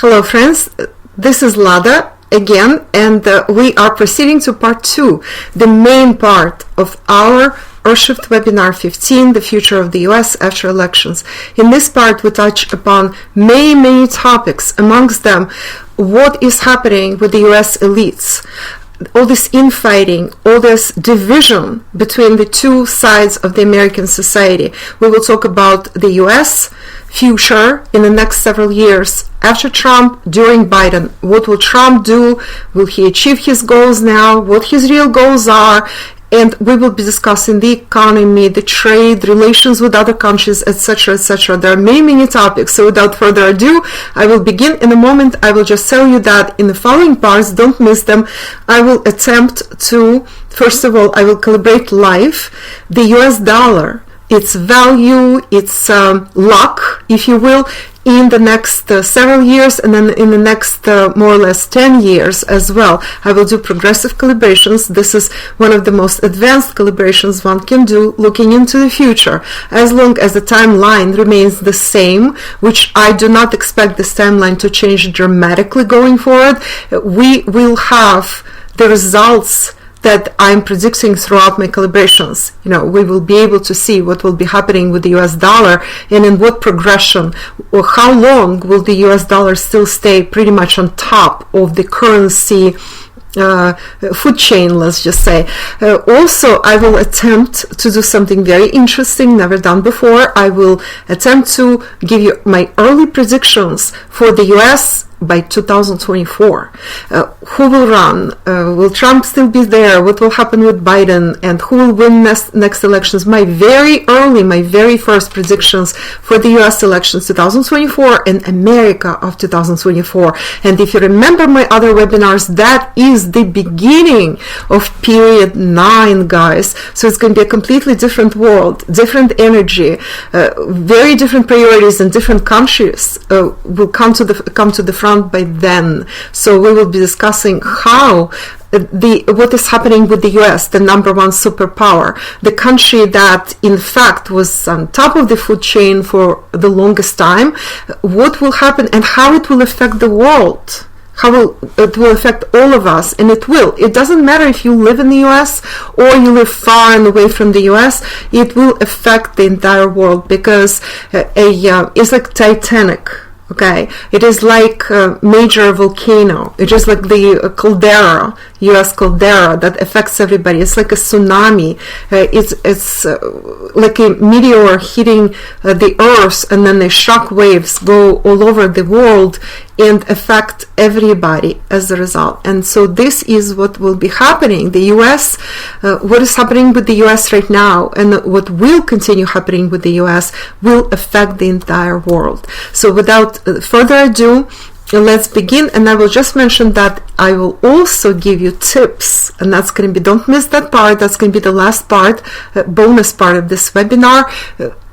Hello friends, this is Lada again, and we are proceeding to part 2, the main part of our Esw15 webinar 15, the future of the US after elections. In this part we touch upon many topics, amongst them what is happening with the US elites, all this infighting, all this division between the two sides of the American society. We will talk about the US future in the next several years, after Trump, during Biden. What will Trump do? Will he achieve his goals now? What his real goals are? And we will be discussing the economy, the trade, relations with other countries, etc., etc. There are many topics. So without further ado, I will begin in a moment. I will just tell you that in the following parts, don't miss them, I will attempt to, first of all, I will calibrate live the US dollar, its value, its luck, if you will, in the next several years, and then in the next more or less 10 years as well. I will do progressive calibrations. This is one of the most advanced calibrations one can do, looking into the future. As long as the timeline remains the same, which I do not expect this timeline to change dramatically going forward, we will have the results that I'm predicting throughout my calibrations. We will be able to see what will be happening with the US dollar and in what progression, or how long will the US dollar still stay pretty much on top of the currency food chain, let's just say. Also, I will attempt to do something very interesting, never done before. I will attempt to give you my early predictions for the US by 2024. Who will run? Will Trump still be there? What will happen with Biden? And who will win next elections? My very first predictions for the US elections 2024 and America of 2024. And if you remember my other webinars, that is the beginning of period 9, guys. So it's going to be a completely different world, different energy, very different priorities, and different countries will come to the front by then. So we will be discussing how what is happening with the US, the number one superpower, the country that in fact was on top of the food chain for the longest time, what will happen and how it will affect the world. It will affect all of us, and it will. It doesn't matter if you live in the US or you live far and away from the US, it will affect the entire world, because it's like Titanic. Okay, it is like a major volcano. It is like the caldera, US caldera, that affects everybody. It's like a tsunami. It's like a meteor hitting the earth, and then the shock waves go all over the world and affect everybody as a result. And so this is what will be happening. The US, what is happening with the US right now, and what will continue happening with the US, will affect the entire world. So without further ado, let's begin. And I will just mention that I will also give you tips, and that's going to be, don't miss that part, that's going to be the last part, bonus part of this webinar.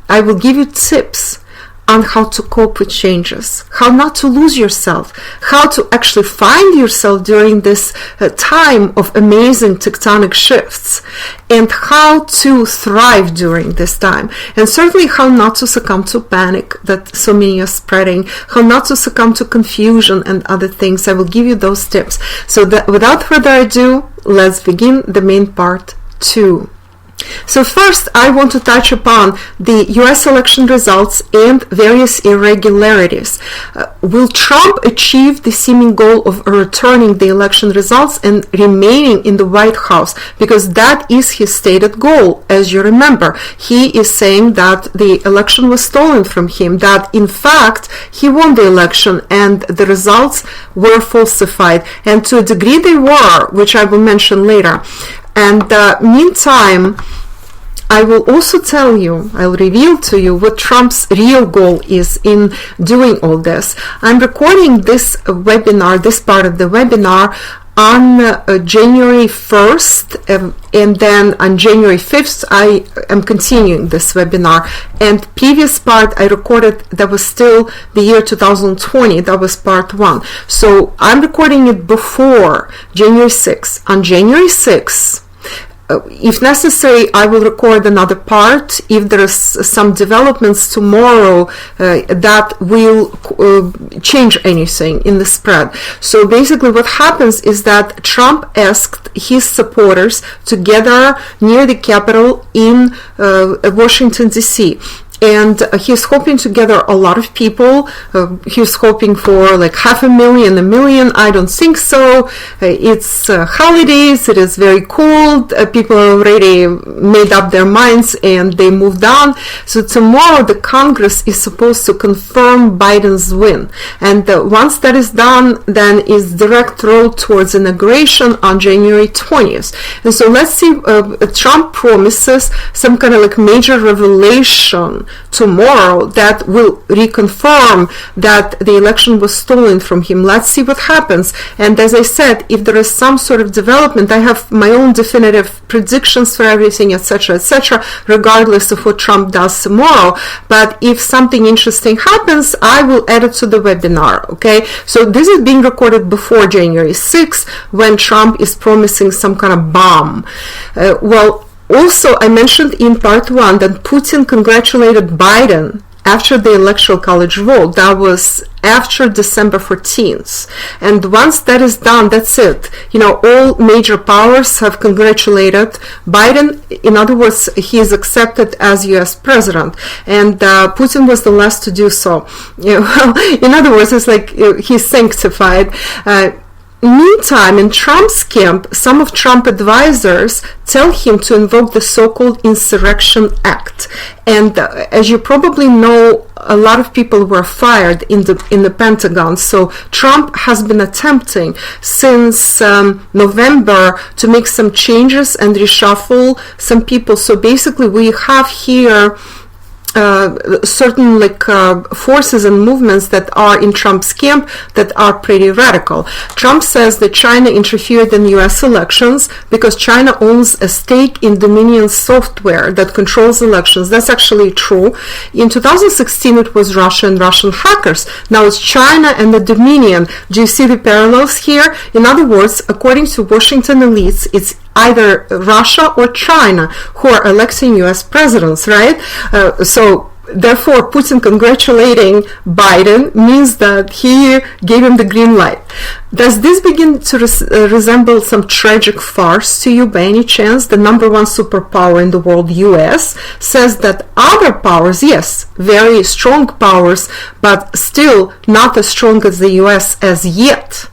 I will give you tips on how to cope with changes, how not to lose yourself, how to actually find yourself during this time of amazing tectonic shifts, and how to thrive during this time, and certainly how not to succumb to panic that so many are spreading, how not to succumb to confusion and other things. I will give you those tips. So that, without further ado, let's begin the main part 2. So first, I want to touch upon the US election results and various irregularities. Will Trump achieve the seeming goal of returning the election results and remaining in the White House? Because that is his stated goal. As you remember, he is saying that the election was stolen from him, that in fact he won the election and the results were falsified. And to a degree they were, which I will mention later. And meantime, I will also tell you, I'll reveal to you what Trump's real goal is in doing all this. I'm recording this webinar, this part of the webinar, on January 1st, and then on January 5th I am continuing this webinar. And previous part I recorded, that was still the year 2020, that was part 1. So I'm recording it before January 6th. On January 6th, if necessary, I will record another part if there is some developments tomorrow that will change anything in the spread. So basically what happens is that Trump asked his supporters to gather near the Capitol in Washington, D.C., and he's hoping to gather a lot of people. He's hoping for like 500,000, 1 million. I don't think so. It's holidays. It is very cold. People already made up their minds and they moved on. So tomorrow the Congress is supposed to confirm Biden's win. And once that is done, then is direct road towards inauguration on January 20th. And so let's see, Trump promises some kind of like major revelation tomorrow that will reconfirm that the election was stolen from him. Let's see what happens. And as I said, if there is some sort of development, I have my own definitive predictions for everything, etc., regardless of what Trump does tomorrow. But if something interesting happens, I will add it to the webinar. Okay, so this is being recorded before January 6th, when Trump is promising some kind of bomb. Also, I mentioned in part 1 that Putin congratulated Biden after the Electoral College vote. That was after December 14th. And once that is done, that's it. You know, all major powers have congratulated Biden. In other words, he is accepted as US president. And Putin was the last to do so. You know, in other words, it's like he's sanctified. Meantime, in Trump's camp, some of Trump advisors tell him to invoke the so-called Insurrection Act. And as you probably know, a lot of people were fired in the Pentagon. So Trump has been attempting since November to make some changes and reshuffle some people. So basically, we have here certain forces and movements that are in Trump's camp that are pretty radical. Trump says that China interfered in US elections because China owns a stake in Dominion software that controls elections. That's actually true. In 2016 it was Russia and Russian hackers. Now it's China and the Dominion. Do you see the parallels here? In other words, according to Washington elites, it's either Russia or China who are electing US presidents, right? So therefore, Putin congratulating Biden means that he gave him the green light. Does this begin to resemble some tragic farce to you by any chance? The number one superpower in the world, US, says that other powers, yes, very strong powers, but still not as strong as the US as yet,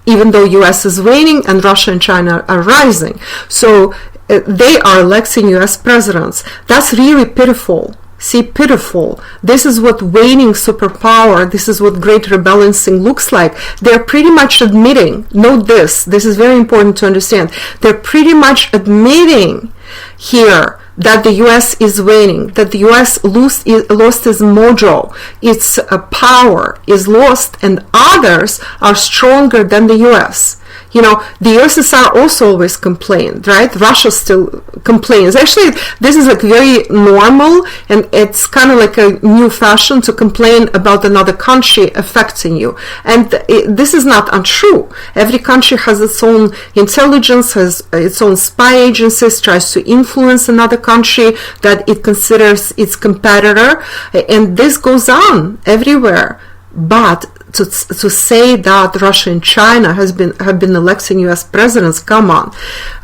even though US is waning and Russia and China are rising. So they are electing US presidents. That's really pitiful. See, pitiful. This is what waning superpower, this is what great rebalancing looks like. They're pretty much admitting, note this is very important to understand, they're pretty much admitting here that the US is waning, that the US lost its mojo, its power is lost, and others are stronger than the US. You know, the USSR also always complained, right? Russia still complains. Actually, this is like very normal, and it's kind of like a new fashion to complain about another country affecting you. And this is not untrue. Every country has its own intelligence, has its own spy agencies, tries to influence another country that it considers its competitor, and this goes on everywhere. But to say that Russia and China have been electing US presidents, come on.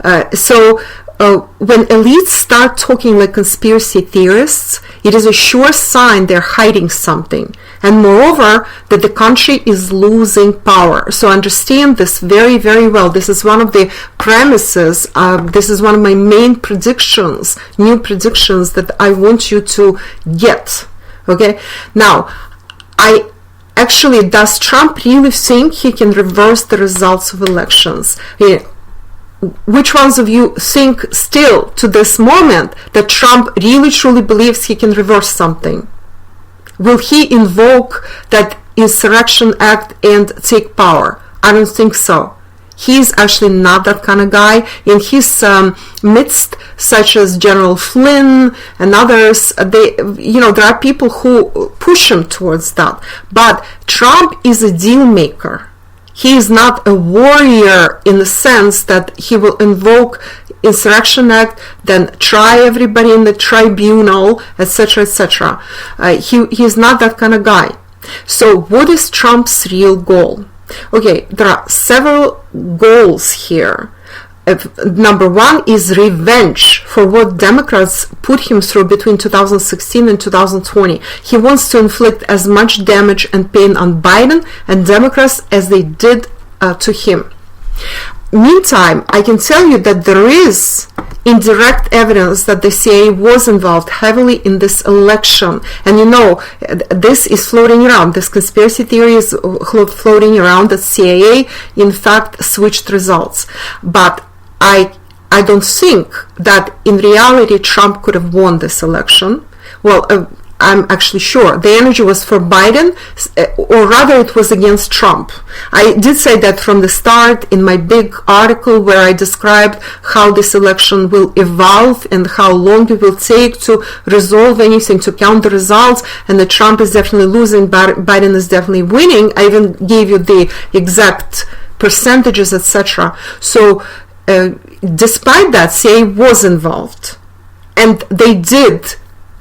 When elites start talking like conspiracy theorists, it is a sure sign they're hiding something. And moreover, that the country is losing power. So understand this very, very well. This is one of the premises. This is one of my main predictions, new predictions that I want you to get. Okay? Now, Actually, does Trump really think he can reverse the results of elections? Which ones of you think still to this moment that Trump really truly believes he can reverse something? Will he invoke that Insurrection Act and take power? I don't think so. He's actually not that kind of guy. In his midst, such as General Flynn and others, there are people who push him towards that. But Trump is a deal maker. He is not a warrior in the sense that he will invoke Insurrection Act, then try everybody in the tribunal, etc., etc. He's not that kind of guy. So what is Trump's real goal? Okay, there are several goals here. Number one is revenge for what Democrats put him through between 2016 and 2020. He wants to inflict as much damage and pain on Biden and Democrats as they did to him. Meantime, I can tell you that there is indirect evidence that the CIA was involved heavily in this election. And you know, this is floating around. This conspiracy theory is floating around that CIA, in fact, switched results. But I don't think that in reality Trump could have won this election. Well, I'm actually sure the energy was for Biden, or rather it was against Trump. I did say that from the start in my big article where I described how this election will evolve and how long it will take to resolve anything, to count the results, and that Trump is definitely losing, Biden is definitely winning. I even gave you the exact percentages, etc. So despite that, CIA was involved, and they did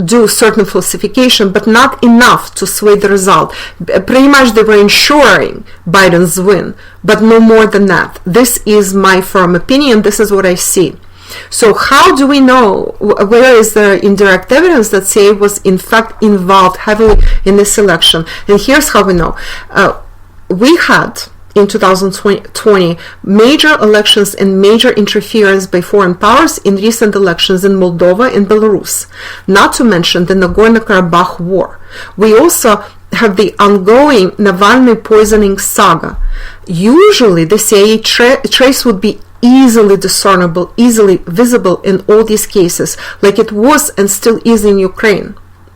do certain falsification, but not enough to sway the result. Pretty much they were ensuring Biden's win, but no more than that. This is my firm opinion. This is what I see. So how do we know? Where is the indirect evidence that CIA was in fact involved heavily in this election? And here's how we know. We had in 2020 major elections and major interference by foreign powers in recent elections in Moldova and Belarus, not to mention the Nagorno-Karabakh war. We also have the ongoing Navalny poisoning saga. Usually the CIA trace would be easily discernible, easily visible in all these cases, like it was and still is in Ukraine,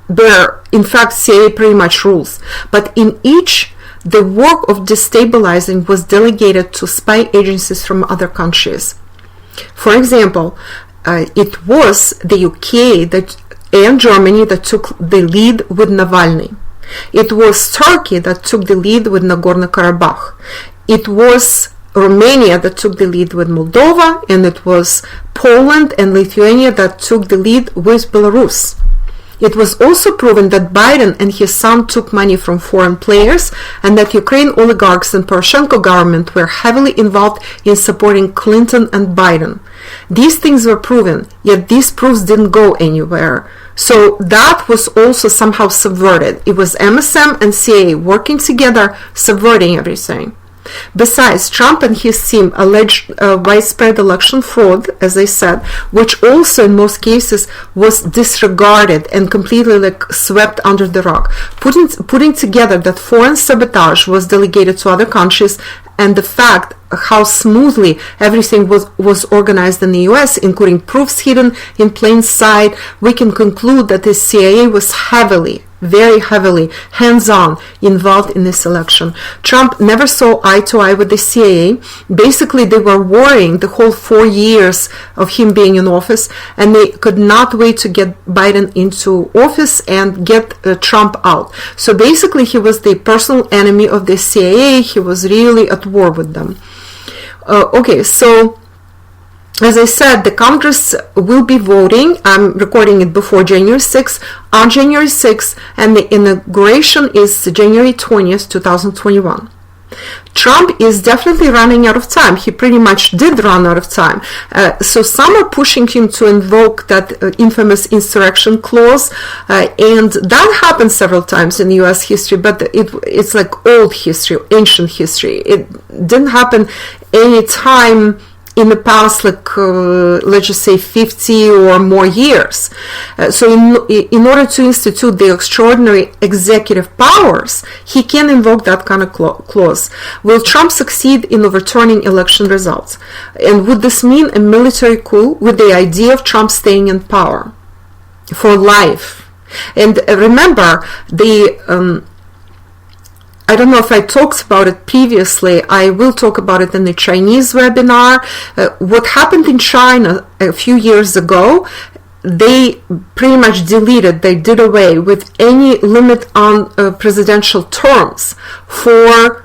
where in fact CIA pretty much rules. But in each, the work of destabilizing was delegated to spy agencies from other countries. For example, it was the UK and Germany that took the lead with Navalny. It was Turkey that took the lead with Nagorno-Karabakh. It was Romania that took the lead with Moldova, and it was Poland and Lithuania that took the lead with Belarus. It was also proven that Biden and his son took money from foreign players, and that Ukraine oligarchs and Poroshenko government were heavily involved in supporting Clinton and Biden. These things were proven, yet these proofs didn't go anywhere. So that was also somehow subverted. It was MSM and CIA working together, subverting everything. Besides, Trump and his team alleged widespread election fraud, as I said, which also in most cases was disregarded and completely swept under the rug. Putting together that foreign sabotage was delegated to other countries, and the fact how smoothly everything was organized in the US, including proofs hidden in plain sight, we can conclude that the CIA was very heavily, hands-on involved in this election. Trump never saw eye to eye with the CIA. Basically, they were worrying the whole 4 years of him being in office, and they could not wait to get Biden into office and get Trump out. So basically, he was the personal enemy of the CIA. He was really at war with them. Okay, so as I said, the Congress will be voting. I'm recording it before January 6th, on January 6th, and the inauguration is January 20th, 2021. Trump is definitely running out of time. He pretty much did run out of time. So some are pushing him to invoke that infamous insurrection clause, and that happened several times in US history, but it's like old history, ancient history. It didn't happen any time in the past, like let's just say 50 or more years. So in order to institute the extraordinary executive powers, he can invoke that kind of clause. Will Trump succeed in overturning election results? And would this mean a military coup with the idea of Trump staying in power for life? And remember, I don't know if I talked about it previously. I will talk about it in the Chinese webinar. What happened in China a few years ago, they pretty much they did away with any limit on presidential terms for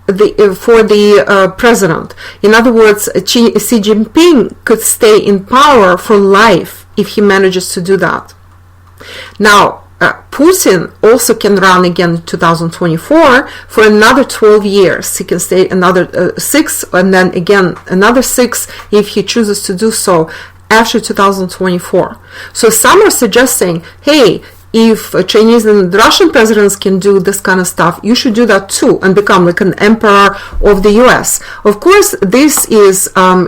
for the president. In other words, Xi Jinping could stay in power for life if he manages to do that. Now, Putin also can run again in 2024 for another 12 years. He can stay another 6 and then again another 6 if he chooses to do so after 2024. So some are suggesting, hey, if Chinese and Russian presidents can do this kind of stuff, you should do that too and become like an emperor of the US. Of course, this is a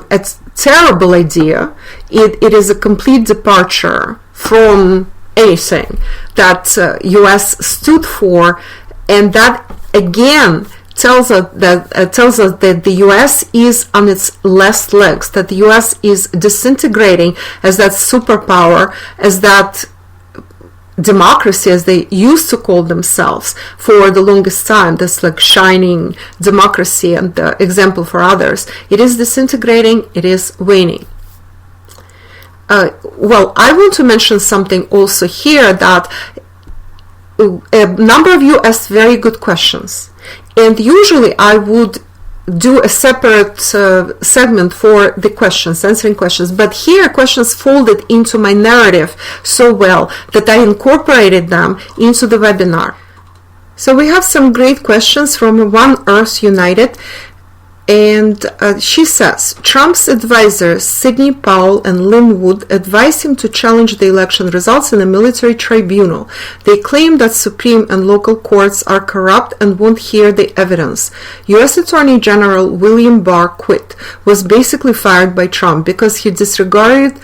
terrible idea. It is a complete departure from anything that US stood for, and that again tells us that the US is on its last legs, that the US is disintegrating as that superpower, as that democracy, as they used to call themselves for the longest time, this like shining democracy and the example for others. It is disintegrating, it is waning. Well, I want to mention something also here, that a number of you asked very good questions, and usually I would do a separate segment for the questions, answering questions, but here questions folded into my narrative so well that I incorporated them into the webinar. So we have some great questions from One Earth United. And she says, Trump's advisors, Sidney Powell and Lynn Wood, advised him to challenge the election results in a military tribunal. They claim that Supreme and local courts are corrupt and won't hear the evidence. U.S. Attorney General William Barr quit, was basically fired by Trump because he disagreed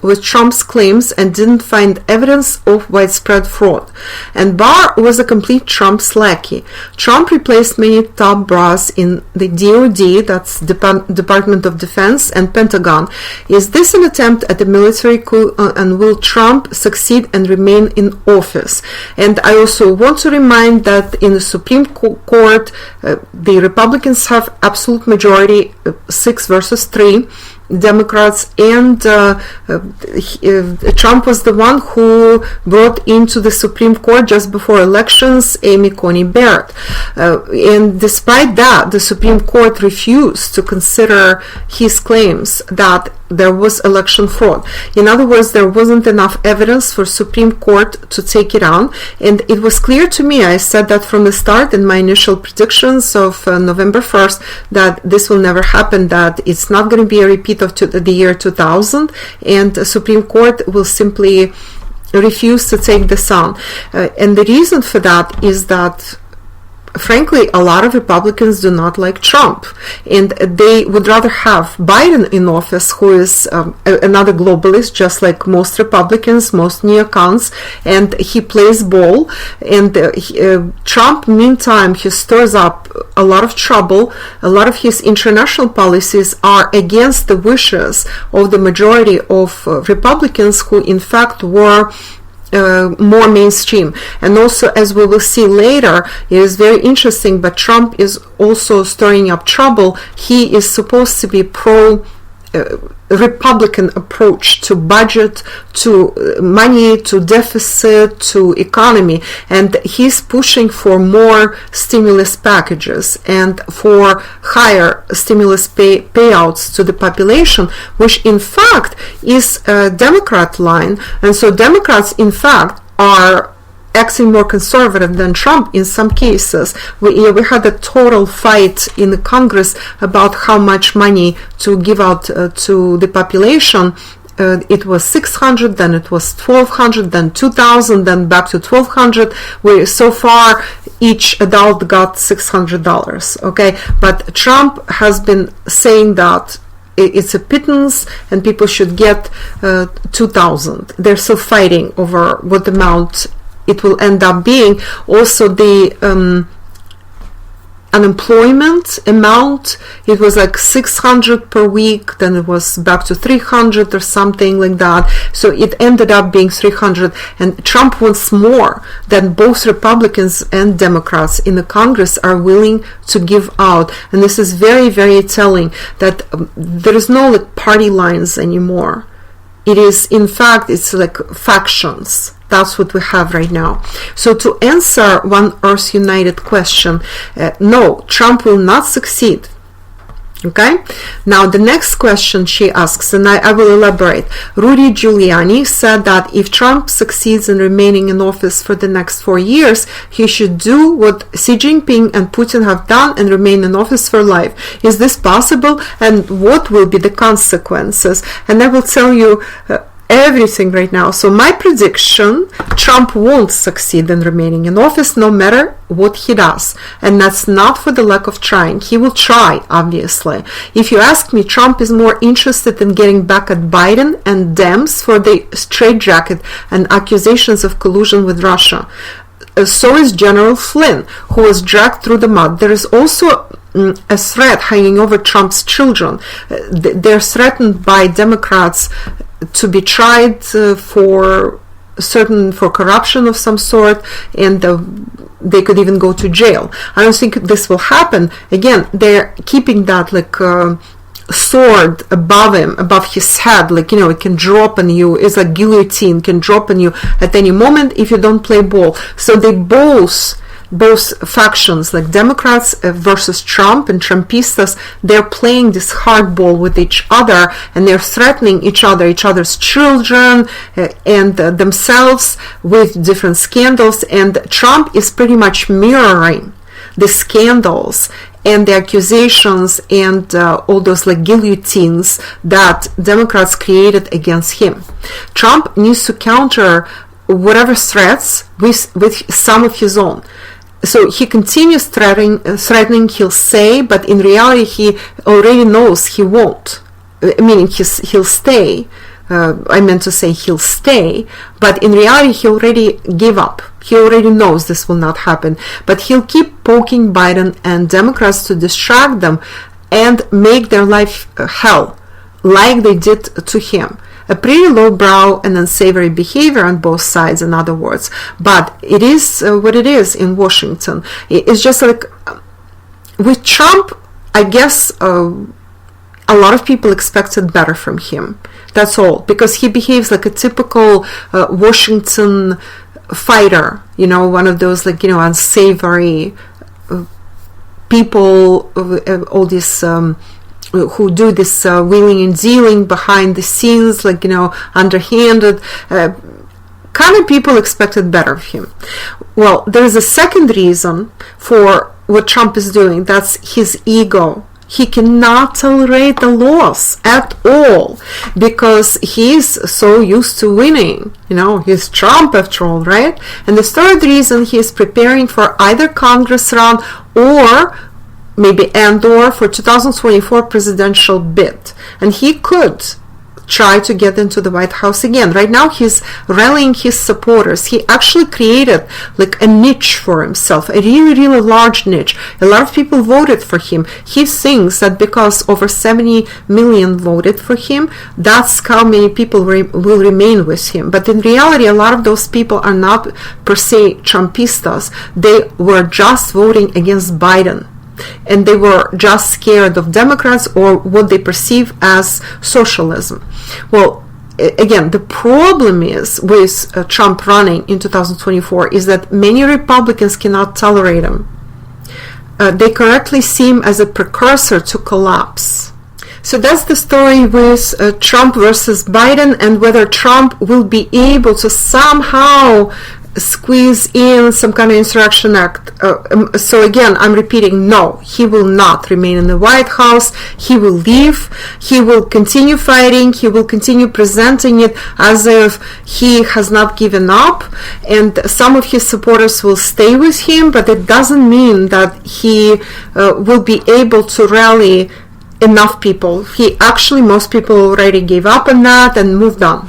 with Trump's claims and didn't find evidence of widespread fraud. And Barr was a complete Trump's lackey. Trump replaced many top brass in the DOD, that's Department of Defense, and Pentagon. Is this an attempt at a military coup, and will Trump succeed and remain in office? And I also want to remind that in the Supreme Court, the Republicans have absolute majority, 6 versus 3. Democrats, and Trump was the one who brought into the Supreme Court just before elections Amy Coney Barrett. And despite that, the Supreme Court refused to consider his claims that there was election fraud. In other words, there wasn't enough evidence for Supreme Court to take it on, and it was clear to me, I said that from the start in my initial predictions of November 1st, that this will never happen, that it's not going to be a repeat of the year 2000, and the Supreme Court will simply refuse to take this on. And the reason for that is that, frankly, a lot of Republicans do not like Trump, and they would rather have Biden in office, who is another globalist, just like most Republicans, most neocons, and he plays ball. And Trump, meantime, he stirs up a lot of trouble. A lot of his international policies are against the wishes of the majority of Republicans, who in fact were more mainstream. And also, as we will see later, it is very interesting, but Trump is also stirring up trouble. He is supposed to be Republican approach to budget, to money, to deficit, to economy, and he's pushing for more stimulus packages and for higher stimulus payouts to the population, which in fact is a Democrat line. And so Democrats in fact are acting more conservative than Trump in some cases. We had a total fight in the Congress about how much money to give out to the population. It was $600, then it was $1,200, then $2,000, then back to $1,200. So far each adult got $600. Okay, but Trump has been saying that it's a pittance and people should get $2,000. They're still fighting over what amount it will end up being. Also, the unemployment amount, it was like $600 per week, then it was back to $300 or something like that. So it ended up being $300, and Trump wants more than both Republicans and Democrats in the Congress are willing to give out. And this is very, very telling that there is no like party lines anymore. It is, in fact, it's like factions. That's what we have right now. So to answer One Earth United question, no, Trump will not succeed. Okay, now the next question she asks, and I will elaborate. Rudy Giuliani said that if Trump succeeds in remaining in office for the next 4 years, he should do what Xi Jinping and Putin have done and remain in office for life. Is this possible, and what will be the consequences? And I will tell you everything right now. So my prediction, Trump won't succeed in remaining in office no matter what he does. And that's not for the lack of trying. He will try, obviously. If you ask me, Trump is more interested in getting back at Biden and Dems for the straitjacket and accusations of collusion with Russia. So is General Flynn, who was dragged through the mud. There is also a threat hanging over Trump's children. They're threatened by Democrats to be tried for corruption of some sort, and they could even go to jail. I don't think this will happen. Again, they're keeping that sword above his head, it can drop on you. It's like guillotine, can drop on you at any moment if you don't play ball. So they both factions, like Democrats versus Trump and Trumpistas, they're playing this hardball with each other, and they're threatening each other's children and themselves with different scandals. And Trump is pretty much mirroring the scandals and the accusations and all those guillotines that Democrats created against him. Trump needs to counter whatever threats with some of his own. So he continues threatening, he'll say, but in reality he already knows he won't. Meaning he'll stay. I meant to say he'll stay, but in reality he already gave up. He already knows this will not happen. But he'll keep poking Biden and Democrats to distract them and make their life hell, like they did to him. A pretty lowbrow and unsavory behavior on both sides, in other words. But it is what it is in Washington. It's just with Trump, I guess a lot of people expected better from him. That's all. Because he behaves like a typical Washington fighter. One of those unsavory people, all these who do this wheeling and dealing behind the scenes, underhanded kind of people expected better of him. Well, there is a second reason for what Trump is doing. That's his ego. He cannot tolerate the loss at all because he's so used to winning. He's Trump after all, right? And the third reason, he is preparing for either Congress run or maybe for 2024 presidential bid. And he could try to get into the White House again. Right now he's rallying his supporters. He actually created a niche for himself, a really, really large niche. A lot of people voted for him. He thinks that because over 70 million voted for him, that's how many people will remain with him. But in reality, a lot of those people are not per se Trumpistas. They were just voting against Biden. And they were just scared of Democrats or what they perceive as socialism. Well, again, the problem is with Trump running in 2024 is that many Republicans cannot tolerate him. They correctly see him as a precursor to collapse. So that's the story with Trump versus Biden, and whether Trump will be able to somehow squeeze in some kind of insurrection act. So again, I'm repeating, no, he will not remain in the White House. He will leave. He will continue fighting. He will continue presenting it as if he has not given up, and some of his supporters will stay with him, but it doesn't mean that he will be able to rally enough people. Most people already gave up on that and moved on.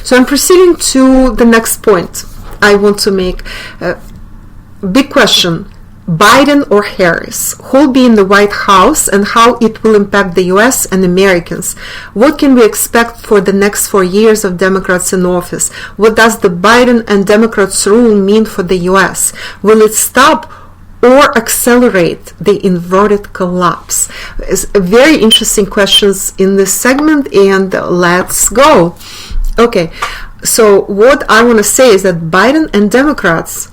So I'm proceeding to the next point I want to make. Big question: Biden or Harris? Who will be in the White House and how it will impact the US and Americans? What can we expect for the next 4 years of Democrats in office? What does the Biden and Democrats rule mean for the US? Will it stop or accelerate the inverted collapse? It's very interesting questions in this segment, and let's go. Okay, So what I want to say is that Biden and Democrats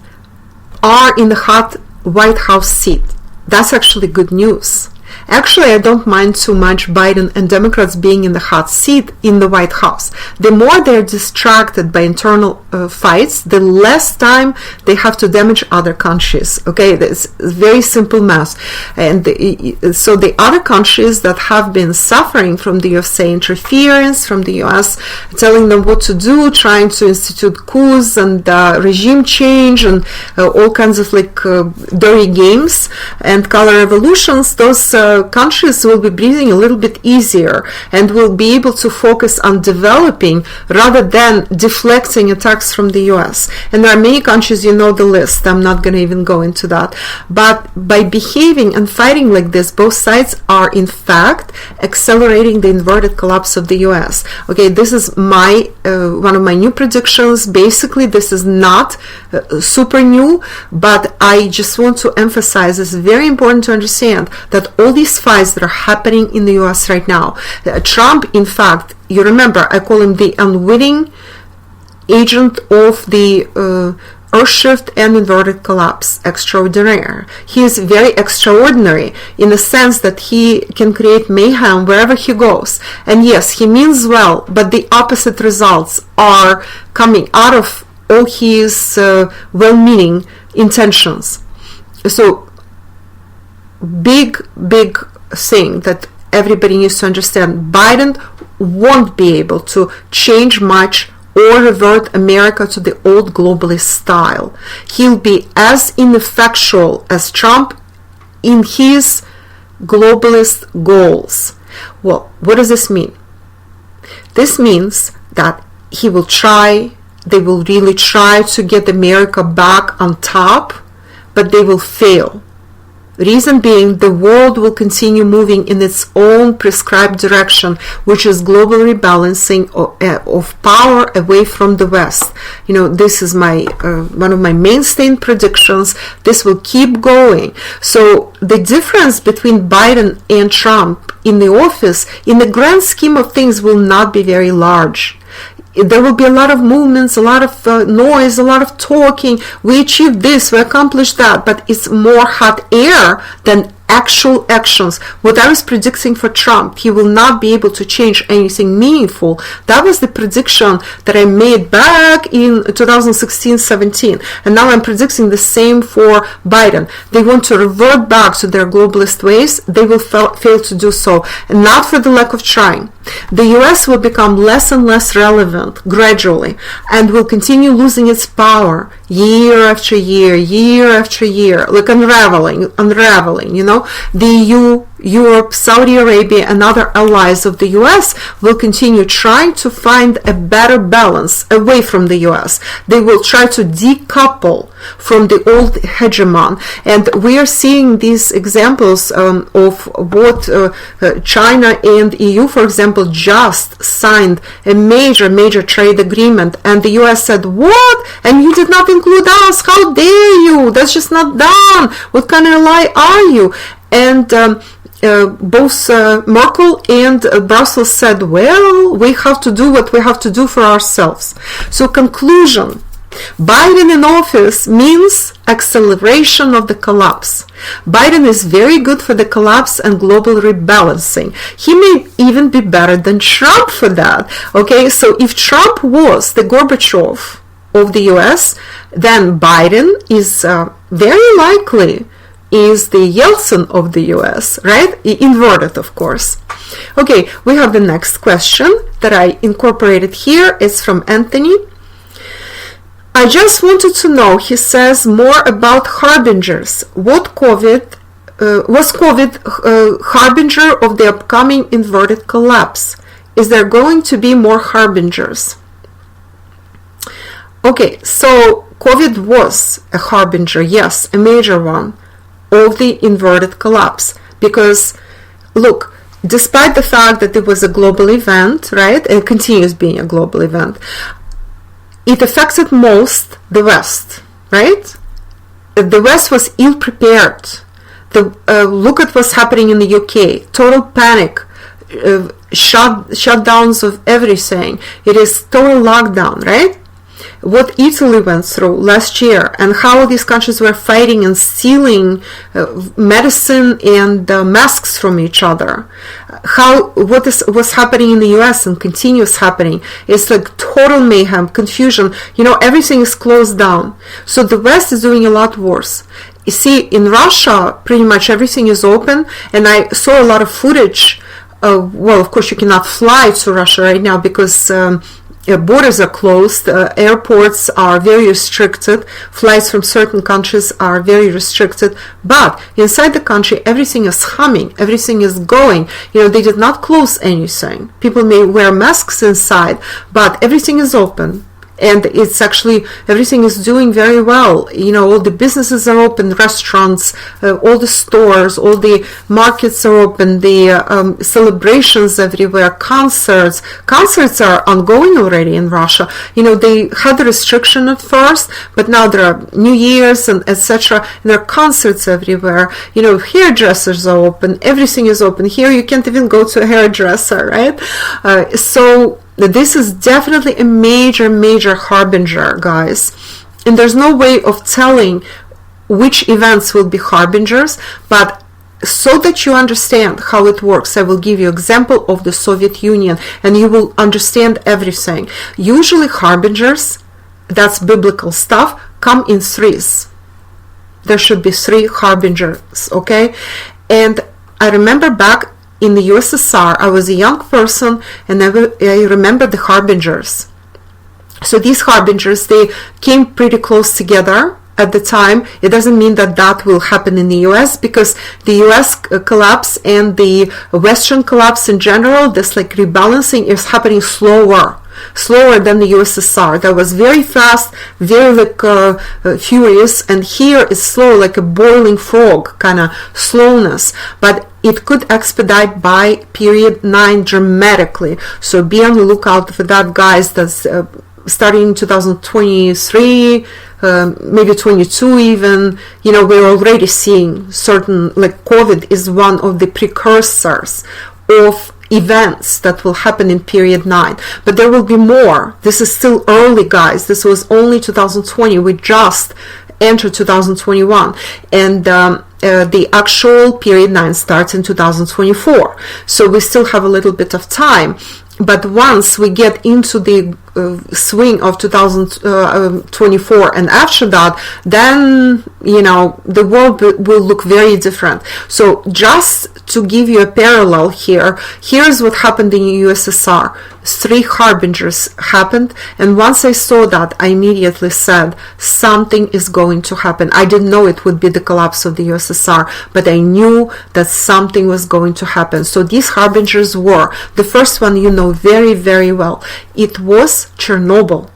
are in the hot White House seat. That's actually good news. Actually, I don't mind too much Biden and Democrats being in the hot seat in the White House. The more they're distracted by internal fights, the less time they have to damage other countries. Okay, it's very simple math. And so the other countries that have been suffering from the USA interference, from the US telling them what to do, trying to institute coups and regime change and all kinds of dirty games and color revolutions, those countries will be breathing a little bit easier and will be able to focus on developing rather than deflecting attacks from the US. And there are many countries, you know the list, I'm not going to even go into that. But by behaving and fighting like this, both sides are in fact accelerating the inverted collapse of the US. Okay, this is my one of my new predictions. Basically, this is not super new, but I just want to emphasize, it's very important to understand that all these fights that are happening in the US right now, Trump, in fact, you remember, I call him the unwitting agent of the earth shift and inverted collapse extraordinaire. He is very extraordinary in the sense that he can create mayhem wherever he goes. And yes, he means well, but the opposite results are coming out of all his well-meaning intentions. So big thing that everybody needs to understand: Biden won't be able to change much or revert America to the old globalist style. He'll be as ineffectual as Trump in his globalist goals. Well, what does this mean? This means that they will really try to get America back on top, but they will fail. Reason being, the world will continue moving in its own prescribed direction, which is global rebalancing of power away from the West. You know, this is my one of my mainstay predictions. This will keep going. So the difference between Biden and Trump in the office, in the grand scheme of things, will not be very large. There will be a lot of movements, a lot of noise, a lot of talking. We achieved this, we accomplished that, but it's more hot air than actual actions. What I was predicting for Trump, he will not be able to change anything meaningful. That was the prediction that I made back in 2016-17, and now I'm predicting the same for Biden. They want to revert back to their globalist ways. They will fail to do so, and not for the lack of trying. The US will become less and less relevant gradually, and will continue losing its power year after year, like unraveling, you know. The EU, Europe, Saudi Arabia, and other allies of the US will continue trying to find a better balance away from the US. They will try to decouple from the old hegemon, and we are seeing these examples of what China and EU, for example, just signed a major trade agreement, and the US said, what? And you did not include us? How dare you? That's just not done. What kind of lie are you? And both Merkel and Brussels said, well, we have to do what we have to do for ourselves. So conclusion, Biden in office means acceleration of the collapse. Biden is very good for the collapse and global rebalancing. He may even be better than Trump for that. Okay, so if Trump was the Gorbachev of the US, then Biden is very likely is the Yeltsin of the US, right? Inverted, of course. Okay, we have the next question that I incorporated here. It's from Anthony. I just wanted to know, he says, more about harbingers. Was COVID harbinger of the upcoming inverted collapse? Is there going to be more harbingers? Okay, so COVID was a harbinger, yes, a major one, of the inverted collapse, because look, despite the fact that it was a global event, right, and continues being a global event, it affected most the West, right? The West was ill prepared. Look at what's happening in the UK. Total panic, shutdowns of everything. It is total lockdown, right? What Italy went through last year, and how these countries were fighting and stealing medicine and masks from each other. What was happening in the US and continues happening. It's like total mayhem, confusion. Everything is closed down. So the West is doing a lot worse. You see, in Russia, pretty much everything is open, and I saw a lot of footage. Well, of course, you cannot fly to Russia right now because borders are closed, airports are very restricted, flights from certain countries are very restricted, but inside the country everything is humming, everything is going. They did not close anything. People may wear masks inside, but everything is open. And it's actually, everything is doing very well. All the businesses are open, restaurants, all the stores, all the markets are open, the celebrations everywhere, concerts. Concerts are ongoing already in Russia. They had a restriction at first, but now there are New Year's and etc. And there are concerts everywhere. Hairdressers are open, everything is open. Here you can't even go to a hairdresser, right? So this is definitely a major harbinger, guys. And there's no way of telling which events will be harbingers, but so that you understand how it works, I will give you an example of the Soviet Union, and you will understand everything. Usually harbingers, that's biblical stuff, come in threes. There should be 3 harbingers, okay? And I remember back in the USSR, I was a young person, and I remember the harbingers. So these harbingers, they came pretty close together at the time. It doesn't mean that that will happen in the US, because the US collapse and the Western collapse in general, this like rebalancing is happening slower than the USSR. That was very fast, very furious, and here is slow, like a boiling frog kind of slowness. But it could expedite by period 9 dramatically. So be on the lookout for that, guys. That's starting in 2023, maybe 22 even. We're already seeing certain, like COVID is one of the precursors of events that will happen in period 9, but there will be more. This is still early, guys. This was only 2020. We just entered 2021, and the actual period 9 starts in 2024, so we still have a little bit of time. But once we get into the swing of 2024 and after that, then the world will look very different. So just to give you a parallel here's what happened in the USSR. 3 harbingers happened, and once I saw that, I immediately said something is going to happen. I didn't know it would be the collapse of the USSR, but I knew that something was going to happen. So these harbingers were, the first one very, very well. It was Chernobyl.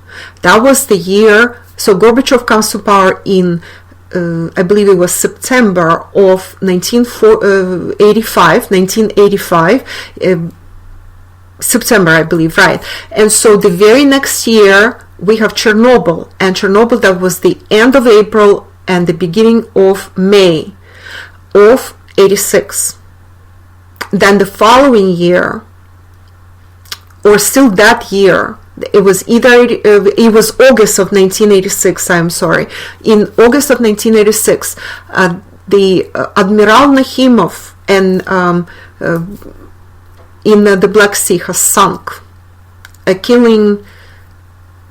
That was the year. So Gorbachev comes to power in I believe it was September of 1985, September, I believe, right? And so the very next year we have Chernobyl, and Chernobyl, that was the end of April and the beginning of May of 86. Then the following year, or still that year, it was August of 1986, I'm sorry. In August of 1986, the Admiral Nakhimov and in the Black Sea has sunk, killing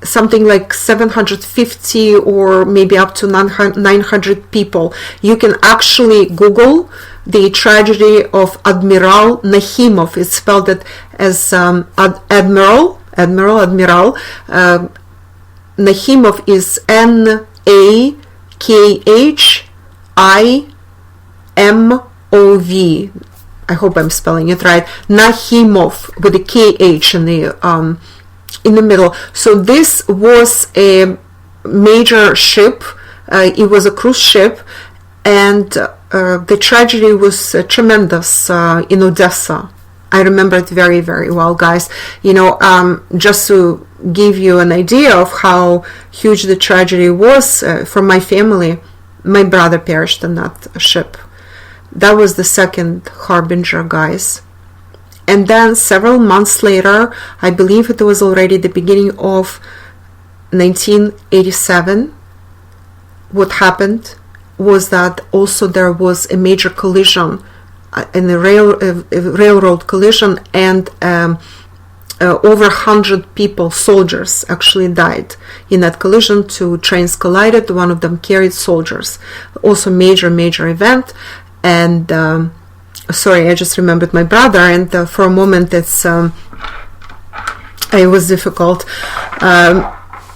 something like 750 or maybe up to 900 people. You can actually Google the tragedy of Admiral Nakhimov. It's spelled it as Admiral. Nakhimov is Nakhimov. I hope I'm spelling it right. Nakhimov with a KH in the middle. So this was a major ship. It was a cruise ship, and the tragedy was tremendous in Odessa. I remember it very, very well, guys. Just to give you an idea of how huge the tragedy was for my family, my brother perished on that ship. That was the second harbinger, guys. And then several months later, I believe it was already the beginning of 1987, what happened was that also there was a major collision in a railroad collision, and over 100 people, soldiers, actually died in that collision. Two trains collided, one of them carried soldiers. Also major event. And sorry, I just remembered my brother, and for a moment it was difficult.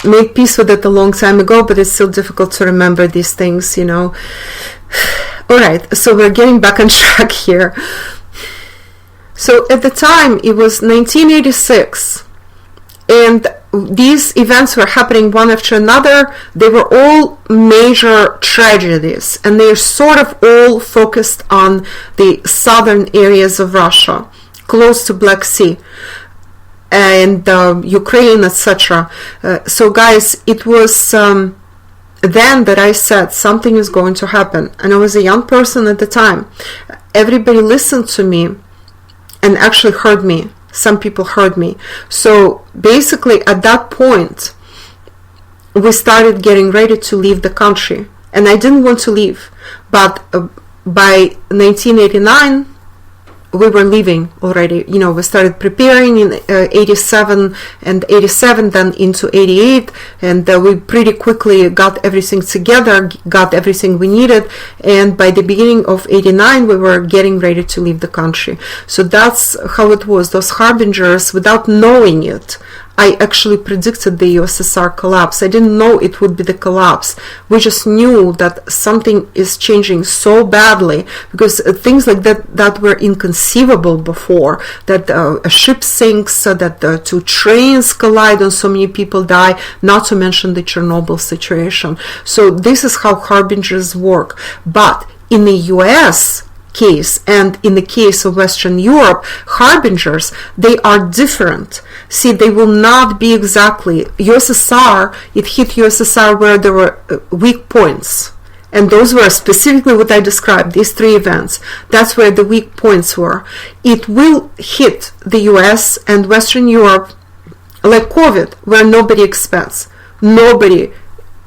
Made peace with it a long time ago, but it's still difficult to remember these things, you know. Alright, so we're getting back on track here. So at the time, it was 1986, and these events were happening one after another. They were all major tragedies, and they're sort of all focused on the southern areas of Russia, close to Black Sea, and Ukraine, etc. So guys, it was then that I said something is going to happen, and I was a young person at the time. Everybody listened to me and actually heard me. Some people heard me. So basically at that point we started getting ready to leave the country, and I didn't want to leave, but by 1989 we were leaving already. You know, we started preparing in 87 and 87, then into 88, and we pretty quickly got everything together, got everything we needed, and by the beginning of 89 we were getting ready to leave the country. So that's how it was. Those harbingers, without knowing it, I actually predicted the USSR collapse. I didn't know it would be the collapse. We just knew that something is changing so badly, because things like that were inconceivable before, that a ship sinks, that two trains collide and so many people die, not to mention the Chernobyl situation. So this is how harbingers work. But in the US case and in the case of Western Europe, harbingers, they are different. See, they will not be exactly USSR. It hit USSR where there were weak points, and those were specifically what I described, these three events. That's where the weak points were. It will hit the US and Western Europe like COVID, where nobody expects. Nobody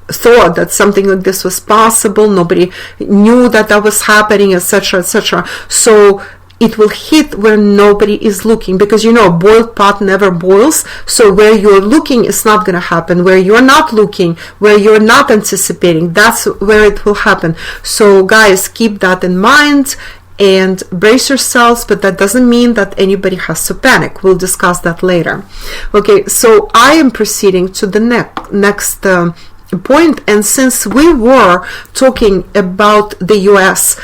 thought that something like this was possible. Nobody knew that that was happening, etc., etc. So it will hit where nobody is looking, because, you know, boiled pot never boils. So where you're looking, it's not going to happen. Where you're not looking, where you're not anticipating, that's where it will happen. So guys, keep that in mind and brace yourselves, but that doesn't mean that anybody has to panic. We'll discuss that later. Okay, so I am proceeding to the next point, and since we were talking about the US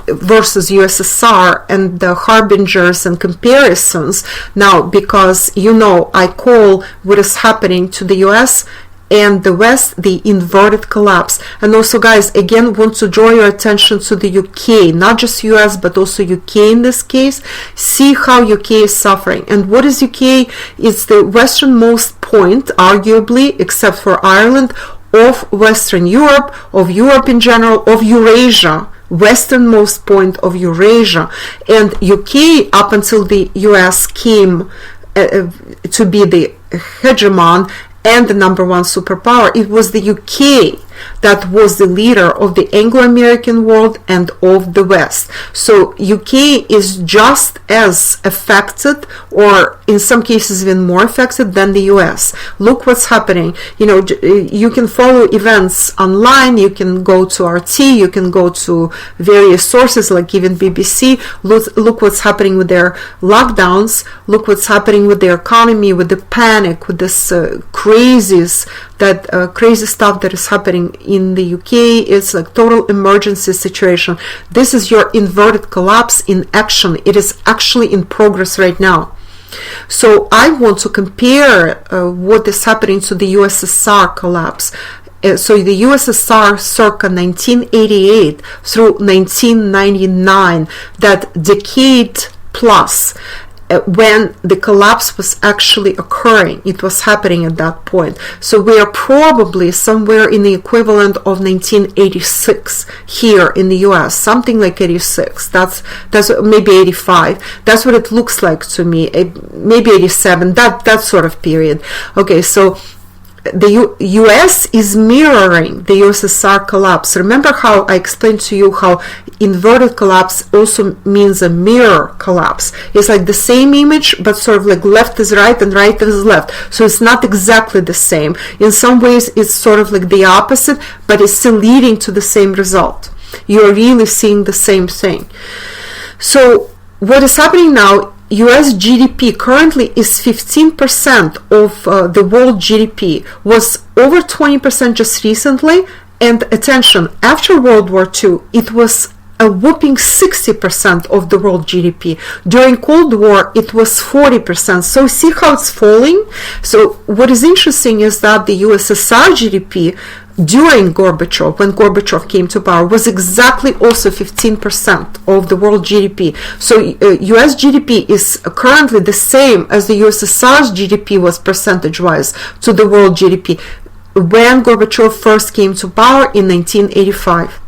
versus USSR and the harbingers and comparisons, now, because, you know, I call what is happening to the US and the West the inverted collapse. And also, guys, again, want to draw your attention to the UK, not just US but also UK in this case. See how UK is suffering. And what is UK? It's the westernmost point, arguably, except for Ireland, of Western Europe, of Europe in general, of Eurasia, westernmost point of Eurasia. And UK, up until the US came to be the hegemon and the number one superpower, it was the UK that was the leader of the Anglo-American world and of the West. So UK is just as affected, or in some cases even more affected, than the US. Look what's happening. You know, you can follow events online, you can go to RT, you can go to various sources like even BBC. Look what's happening with their lockdowns. Look what's happening with their economy, with the panic, with this crazy stuff that is happening in the UK. It's like total emergency situation. This is your inverted collapse in action. It is actually in progress right now. So I want to compare what is happening to the USSR collapse. So the USSR circa 1988 through 1999, that decade plus, when the collapse was actually occurring. It was happening at that point. So we are probably somewhere in the equivalent of 1986 here in the US, something like 86. That's maybe 85. That's what it looks like to me. Maybe 87. That sort of period. Okay, so the US is mirroring the USSR collapse. Remember how I explained to you how inverted collapse also means a mirror collapse. It's like the same image, but sort of like left is right and right is left. So it's not exactly the same. In some ways, it's sort of like the opposite, but it's still leading to the same result. You're really seeing the same thing. So what is happening now, US GDP currently is 15% of the world GDP, was over 20% just recently, and attention, after World War II, it was a whopping 60% of the world GDP. During Cold War, it was 40%. So see how it's falling? So what is interesting is that the USSR GDP during Gorbachev, when Gorbachev came to power, was exactly also 15% of the world GDP. So US GDP is currently the same as the USSR's GDP was percentage-wise to the world GDP when Gorbachev first came to power in 1985.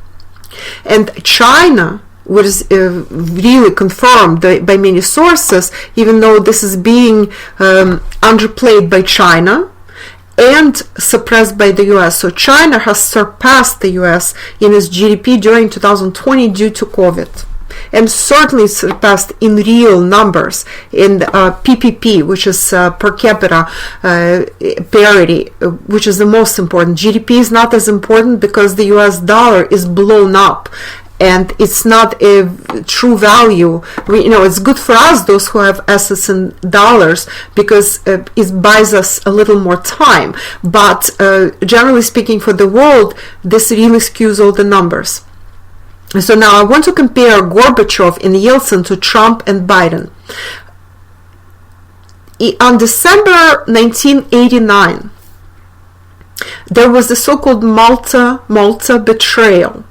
And China was really confirmed by many sources, even though this is being underplayed by China and suppressed by the US. So China has surpassed the US in its GDP during 2020 due to COVID, and certainly surpassed in real numbers in PPP, which is per capita parity, which is the most important. GDP is not as important because the US dollar is blown up, and it's not a true value. It's good for us, those who have assets in dollars, because it buys us a little more time. But generally speaking, for the world, this really skews all the numbers. So now I want to compare Gorbachev and Yeltsin to Trump and Biden. On December 1989, there was the so-called Malta betrayal.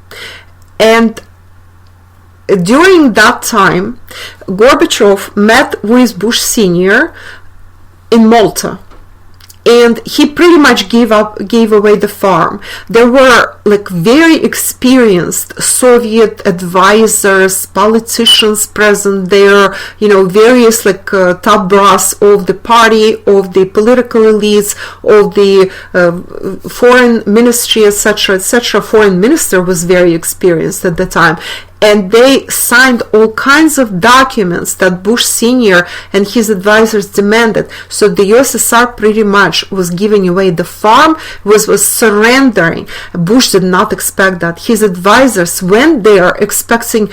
And during that time, Gorbachev met with Bush Sr. in Malta. And he pretty much gave away the farm. There were like very experienced Soviet advisors, politicians present there, various like top brass of the party, of the political elites, of the foreign ministry, etc., etc. Foreign minister was very experienced at the time. And they signed all kinds of documents that Bush Sr. and his advisors demanded. So the USSR pretty much was giving away the farm, was surrendering. Bush did not expect that. His advisors went there expecting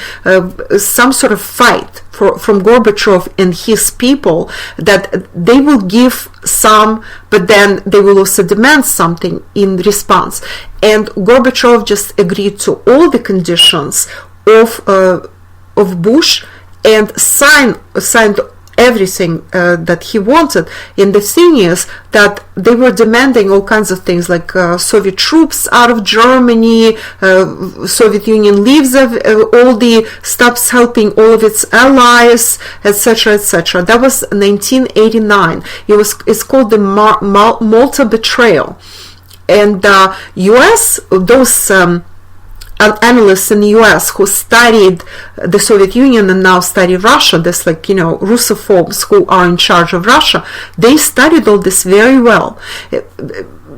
some sort of fight from Gorbachev and his people, that they will give some, but then they will also demand something in response. And Gorbachev just agreed to all the conditions of Bush and signed everything that he wanted. And the thing is that they were demanding all kinds of things, like Soviet troops out of Germany, Soviet Union leaves stops helping all of its allies, etc., etc. That was 1989. It's called the Malta betrayal. And US, those analysts in the US who studied the Soviet Union and now study Russia, this Russophobes who are in charge of Russia, they studied all this very well.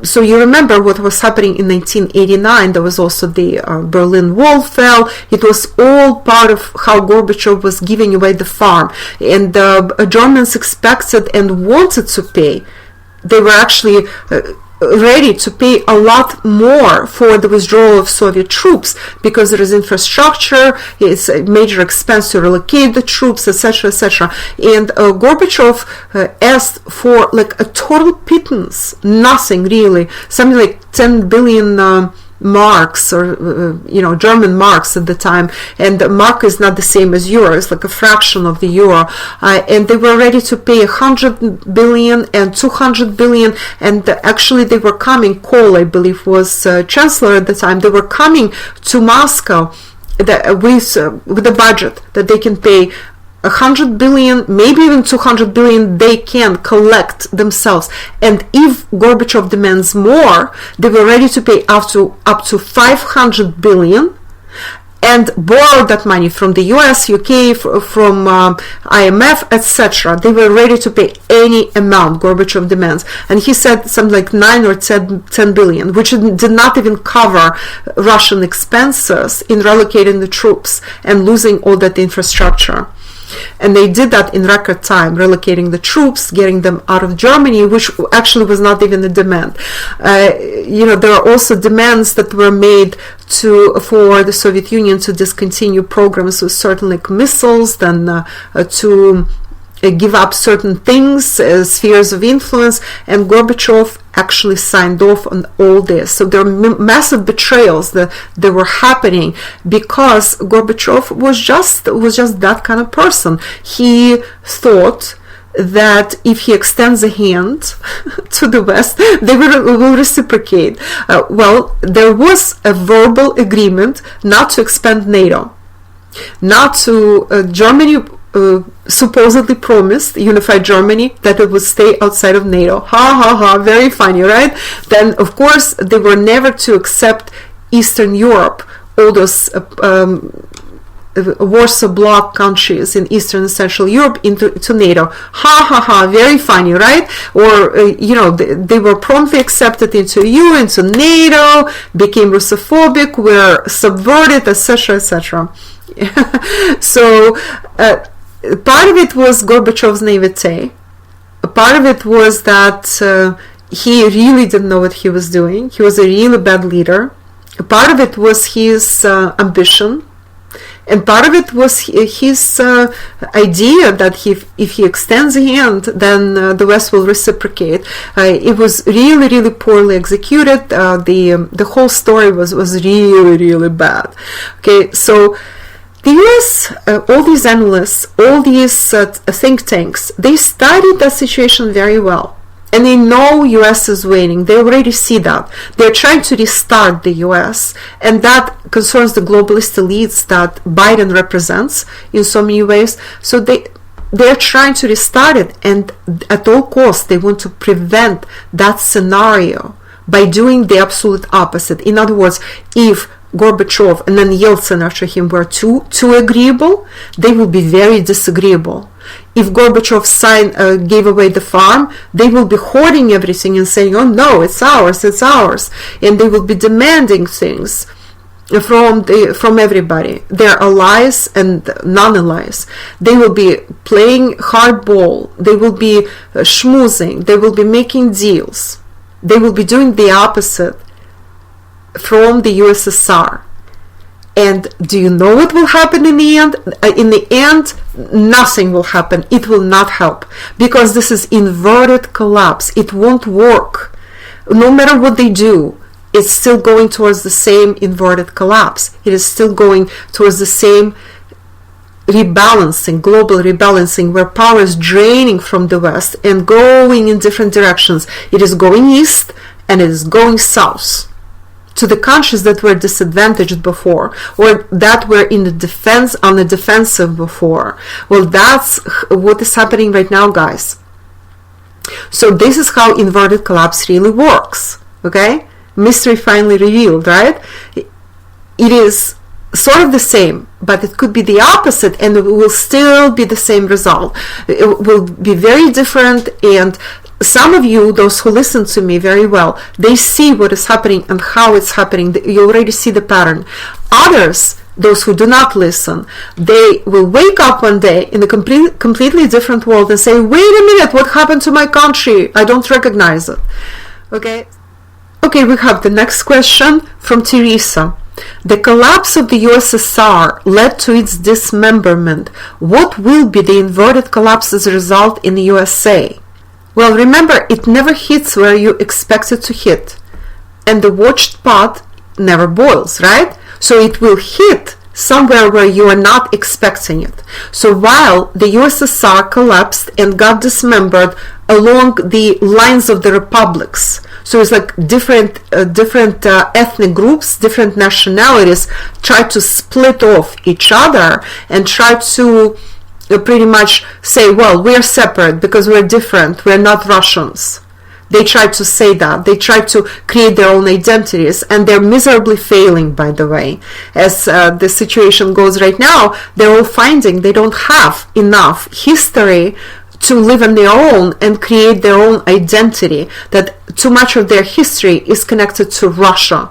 So you remember what was happening in 1989. There was also the Berlin Wall fell. It was all part of how Gorbachev was giving away the farm. And the Germans expected and wanted to pay. They were actually ready to pay a lot more for the withdrawal of Soviet troops, because there is infrastructure, it's a major expense to relocate the troops, etc., etc. And Gorbachev asked for like a total pittance, nothing really, something like 10 billion marks, or German marks at the time, and the mark is not the same as euro, it's like a fraction of the euro, and they were ready to pay 100 billion and 200 billion, and actually they were coming, Kohl I believe was chancellor at the time, they were coming to Moscow with the budget that they can pay 100 billion, maybe even 200 billion they can collect themselves. And if Gorbachev demands more, they were ready to pay up to 500 billion and borrow that money from the US, UK, from IMF, etc. They were ready to pay any amount Gorbachev demands. And he said something like 9 or 10 billion, which did not even cover Russian expenses in relocating the troops and losing all that infrastructure. And they did that in record time, relocating the troops, getting them out of Germany, which actually was not even a demand. There are also demands that were made for the Soviet Union to discontinue programs with certain like missiles, then to give up certain things, spheres of influence, and Gorbachev actually signed off on all this. So there are massive betrayals that were happening because Gorbachev was just that kind of person. He thought that if he extends a hand to the West, they will reciprocate. There was a verbal agreement not to expand NATO, not to Germany. Supposedly promised unified Germany that it would stay outside of NATO. Very funny, right? Then of course they were never to accept Eastern Europe, all those Warsaw Bloc countries in Eastern and Central Europe to NATO. Very funny, right? Or they were promptly accepted into EU, into NATO, became Russophobic, were subverted, etc., etc. So part of it was Gorbachev's naivete. Part of it was that he really didn't know what he was doing. He was a really bad leader. Part of it was his ambition. And part of it was his idea that if he extends a hand, then the West will reciprocate. It was really, really poorly executed. The whole story was really, really bad. Okay, so the US, all these analysts, all these think tanks, they studied the situation very well. And they know US is waiting. They already see that. They're trying to restart the US. And that concerns the globalist elites that Biden represents in so many ways. So they're trying to restart it. And at all costs, they want to prevent that scenario by doing the absolute opposite. In other words, if Gorbachev and then Yeltsin after him were too agreeable, they will be very disagreeable. If Gorbachev gave away the farm, they will be hoarding everything and saying, oh no, it's ours, and they will be demanding things from everybody, their allies and non-allies. They will be playing hardball, they will be schmoozing, they will be making deals, they will be doing the opposite from the USSR. And do you know what will happen in the end? In the end, nothing will happen. It will not help, because this is inverted collapse. It won't work. No matter what they do, it's still going towards the same inverted collapse. It is still going towards the same rebalancing, global rebalancing, where power is draining from the West and going in different directions. It is going east and it is going south, to the countries that were disadvantaged before, or that were in the defense, on the defensive before. Well, that's what is happening right now, guys. So this is how inverted collapse really works. Okay, mystery finally revealed, right? It is sort of the same, but it could be the opposite, and it will still be the same result. It will be very different, and some of you, those who listen to me very well, they see what is happening and how it's happening. You already see the pattern. Others, those who do not listen, they will wake up one day in a completely different world and say, wait a minute, what happened to my country? I don't recognize it. Okay, we have the next question from Teresa. The collapse of the USSR led to its dismemberment. What will be the inverted collapse as a result in the USA? Well, remember, it never hits where you expect it to hit. And the watched pot never boils, right? So it will hit somewhere where you are not expecting it. So while the USSR collapsed and got dismembered along the lines of the republics, so it's like different ethnic groups, different nationalities tried to split off each other and try to pretty much say, well, we're separate because we're different, we're not Russians. They try to say that. They try to create their own identities, and they're miserably failing, by the way. As the situation goes right now, they're all finding they don't have enough history to live on their own and create their own identity, that too much of their history is connected to Russia.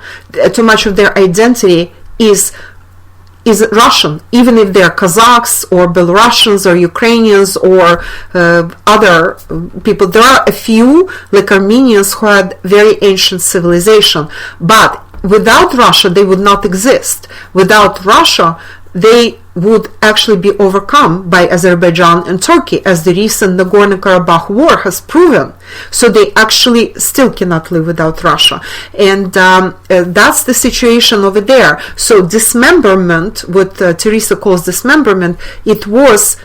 Too much of their identity is Russian, even if they're Kazakhs or Belarusians or Ukrainians or other people. There are a few, like Armenians, who had very ancient civilization, but without Russia they would not exist. Without Russia they would actually be overcome by Azerbaijan and Turkey, as the recent Nagorno-Karabakh war has proven. So they actually still cannot live without Russia. And that's the situation over there. So dismemberment, what Teresa calls dismemberment, it was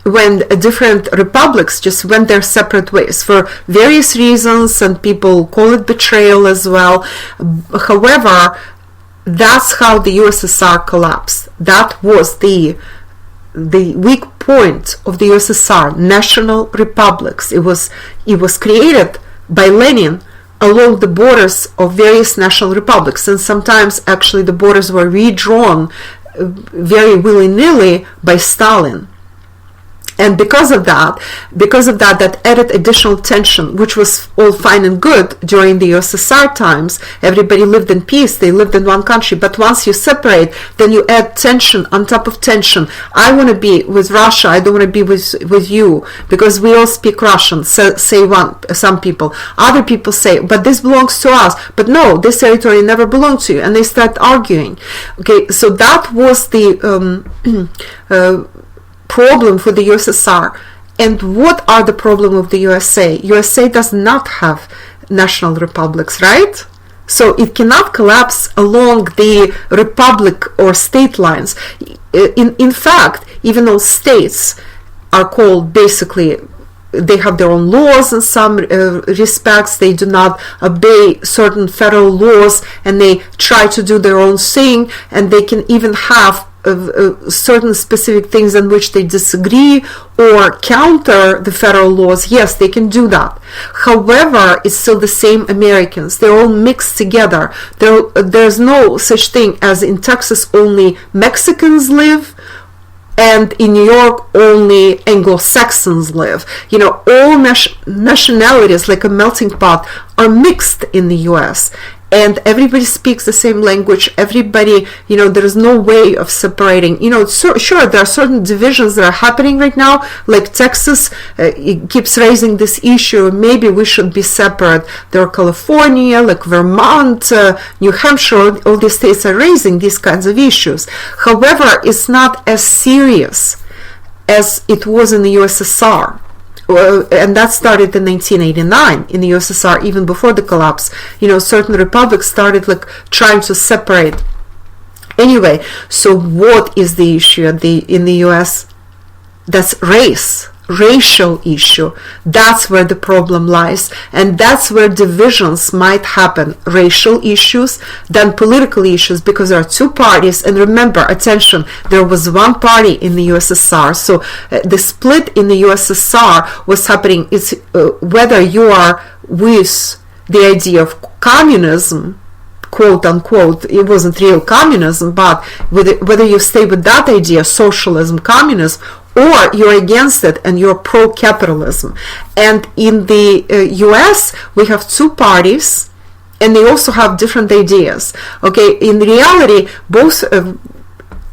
when different republics just went their separate ways for various reasons, and people call it betrayal as well. However, that's how the USSR collapsed. That was the weak point of the USSR, national republics. It was created by Lenin along the borders of various national republics, and sometimes actually the borders were redrawn very willy-nilly by Stalin. And because of that, that added additional tension, which was all fine and good during the USSR times. Everybody lived in peace, they lived in one country. But once you separate, then you add tension on top of tension. I want to be with Russia, I don't want to be with you, because we all speak Russian, say some people. Other people say, but this belongs to us. But no, this territory never belonged to you. And they start arguing. Okay, so that was the problem for the USSR. And what are the problem of the USA? USA does not have national republics, right? So it cannot collapse along the republic or state lines. In fact, even though states are called basically, they have their own laws in some respects, they do not obey certain federal laws, and they try to do their own thing, and they can even have certain specific things in which they disagree or counter the federal laws. Yes, they can do that. However, it's still the same Americans. They're all mixed together. There's no such thing as in Texas only Mexicans live, and in New York only Anglo-Saxons live. You know, all nationalities, like a melting pot, are mixed in the US. And everybody speaks the same language. Everybody, you know, there is no way of separating. You know, sure, there are certain divisions that are happening right now, like Texas it keeps raising this issue. Maybe we should be separate. There are California, like Vermont, New Hampshire, all these states are raising these kinds of issues. However, it's not as serious as it was in the USSR. And that started in 1989 in the USSR, even before the collapse. You know, certain republics started like trying to separate. Anyway, so what is the issue in the US? That's racial issue. That's where the problem lies, and that's where divisions might happen. Racial issues, then political issues, because there are two parties. And remember, attention, there was one party in the USSR. So the split in the USSR was happening. It's whether you are with the idea of communism, quote unquote, it wasn't real communism, but whether you stay with that idea, socialism, communism, or you're against it and you're pro-capitalism. And in the US, we have two parties, and they also have different ideas. Okay, in reality, both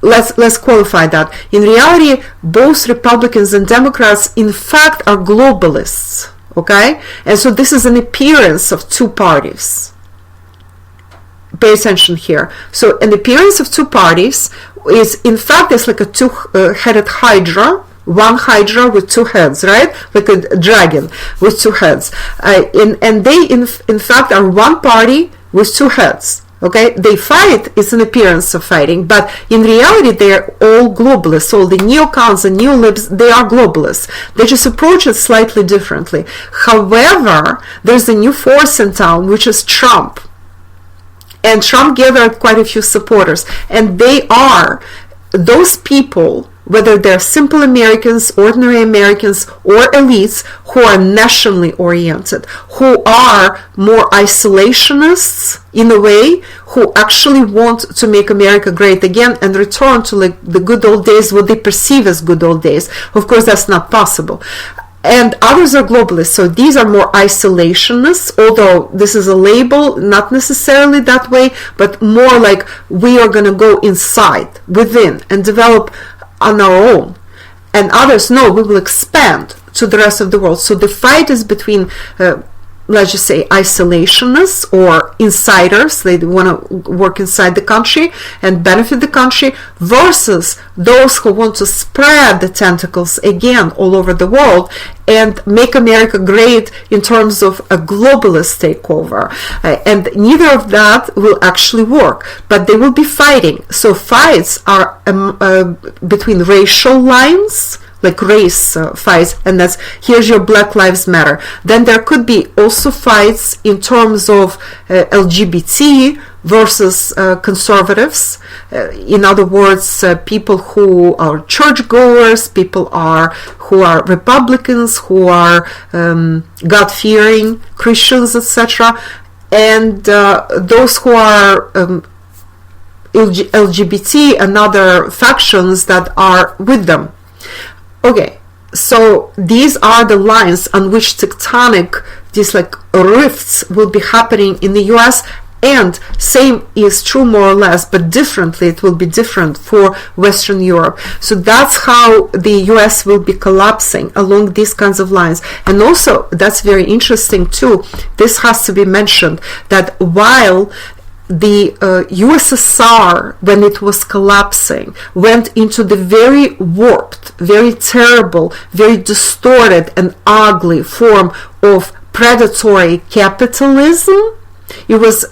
let's qualify that. In reality, both Republicans and Democrats, in fact, are globalists. Okay, and so this is an appearance of two parties. Pay attention here. So an appearance of two parties is, in fact, it's like a two-headed hydra, one hydra with two heads, right? Like a dragon with two heads. And they, in fact, are one party with two heads. Okay, they fight, it's an appearance of fighting, but in reality they are all globalists. All the neocons and neolibs, they are globalists. They just approach it slightly differently. However, there's a new force in town, which is Trump. And Trump gathered quite a few supporters, and they are those people whether they're simple Americans, ordinary Americans, or elites who are nationally oriented, who are more isolationists in a way, who actually want to make America great again and return to like the good old days, what they perceive as good old days. Of course, that's not possible. And others are globalists, so these are more isolationists, although this is a label, not necessarily that way, but more like we are going to go inside, within, and develop on our own. And others, no, we will expand to the rest of the world. So the fight is between let's just say isolationists or insiders, they want to work inside the country and benefit the country, versus those who want to spread the tentacles again all over the world and make America great in terms of a globalist takeover. And neither of that will actually work, but they will be fighting. So fights are between racial lines, like race fights, and that's here's your Black Lives Matter. Then there could be also fights in terms of LGBT versus conservatives. In other words, people who are churchgoers, people who are Republicans, who are God-fearing Christians, etc., and those who are LGBT and other factions that are with them. Okay, so these are the lines on which tectonic, these like rifts will be happening in the US, and same is true more or less, but differently, it will be different for Western Europe. So that's how the US will be collapsing along these kinds of lines. And also, that's very interesting too, this has to be mentioned, that while the USSR, when it was collapsing, went into the very warped, very terrible, very distorted and ugly form of predatory capitalism. It was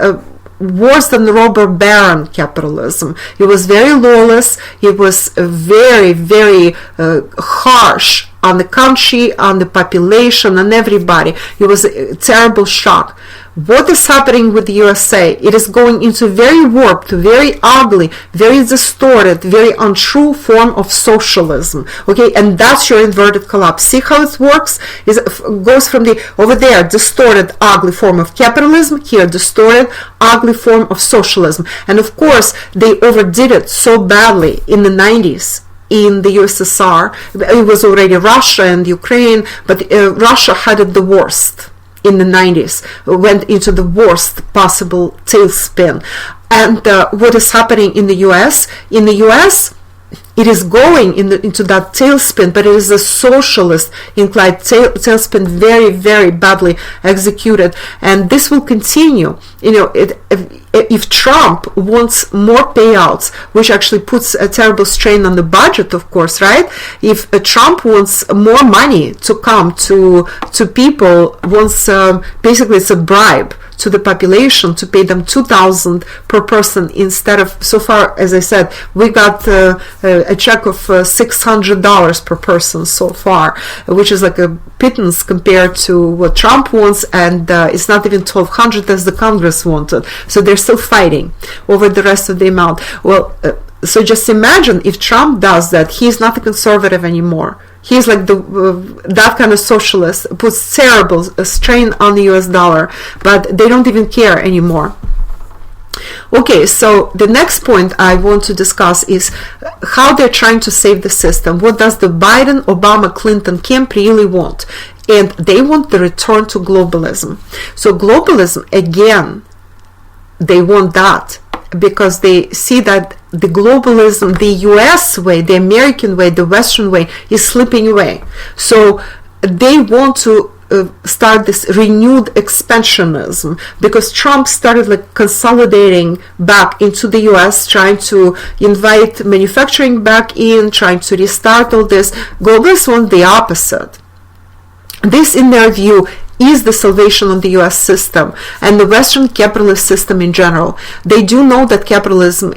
worse than robber baron capitalism. It was very lawless. It was very, very harsh on the country, on the population, on everybody. It was a terrible shock. What is happening with the USA? It is going into a very warped, very ugly, very distorted, very untrue form of socialism. Okay, and that's your inverted collapse. See how it works? It goes from the over there distorted, ugly form of capitalism, here distorted, ugly form of socialism. And of course, they overdid it so badly in the 90s. In the USSR, it was already Russia and Ukraine, but Russia had it the worst. In the 90s, went into the worst possible tailspin. And what is happening in the US? In the US, it is going into that tailspin, but it is a socialist inclined tailspin, very, very badly executed. And this will continue. You know, if Trump wants more payouts, which actually puts a terrible strain on the budget, of course, right? If Trump wants more money to come to people, wants basically it's a bribe to the population to pay them $2,000 per person instead of, so far, as I said, we got a check of $600 per person so far, which is like a pittance compared to what Trump wants, and it's not even $1,200 as the Congress wanted. So they're still fighting over the rest of the amount. Well, so just imagine if Trump does that, he's not a conservative anymore. He's like that kind of socialist, puts terrible strain on the US dollar, but they don't even care anymore. Okay, so the next point I want to discuss is how they're trying to save the system. What does the Biden, Obama, Clinton camp really want? And they want the return to globalism. So globalism, again, they want that because they see that the globalism, the US way, the American way, the Western way is slipping away. So they want to start this renewed expansionism because Trump started like consolidating back into the US, trying to invite manufacturing back in, trying to restart all this. Globalists want the opposite. This, in their view, is the salvation of the US system and the Western capitalist system in general. They do know that capitalism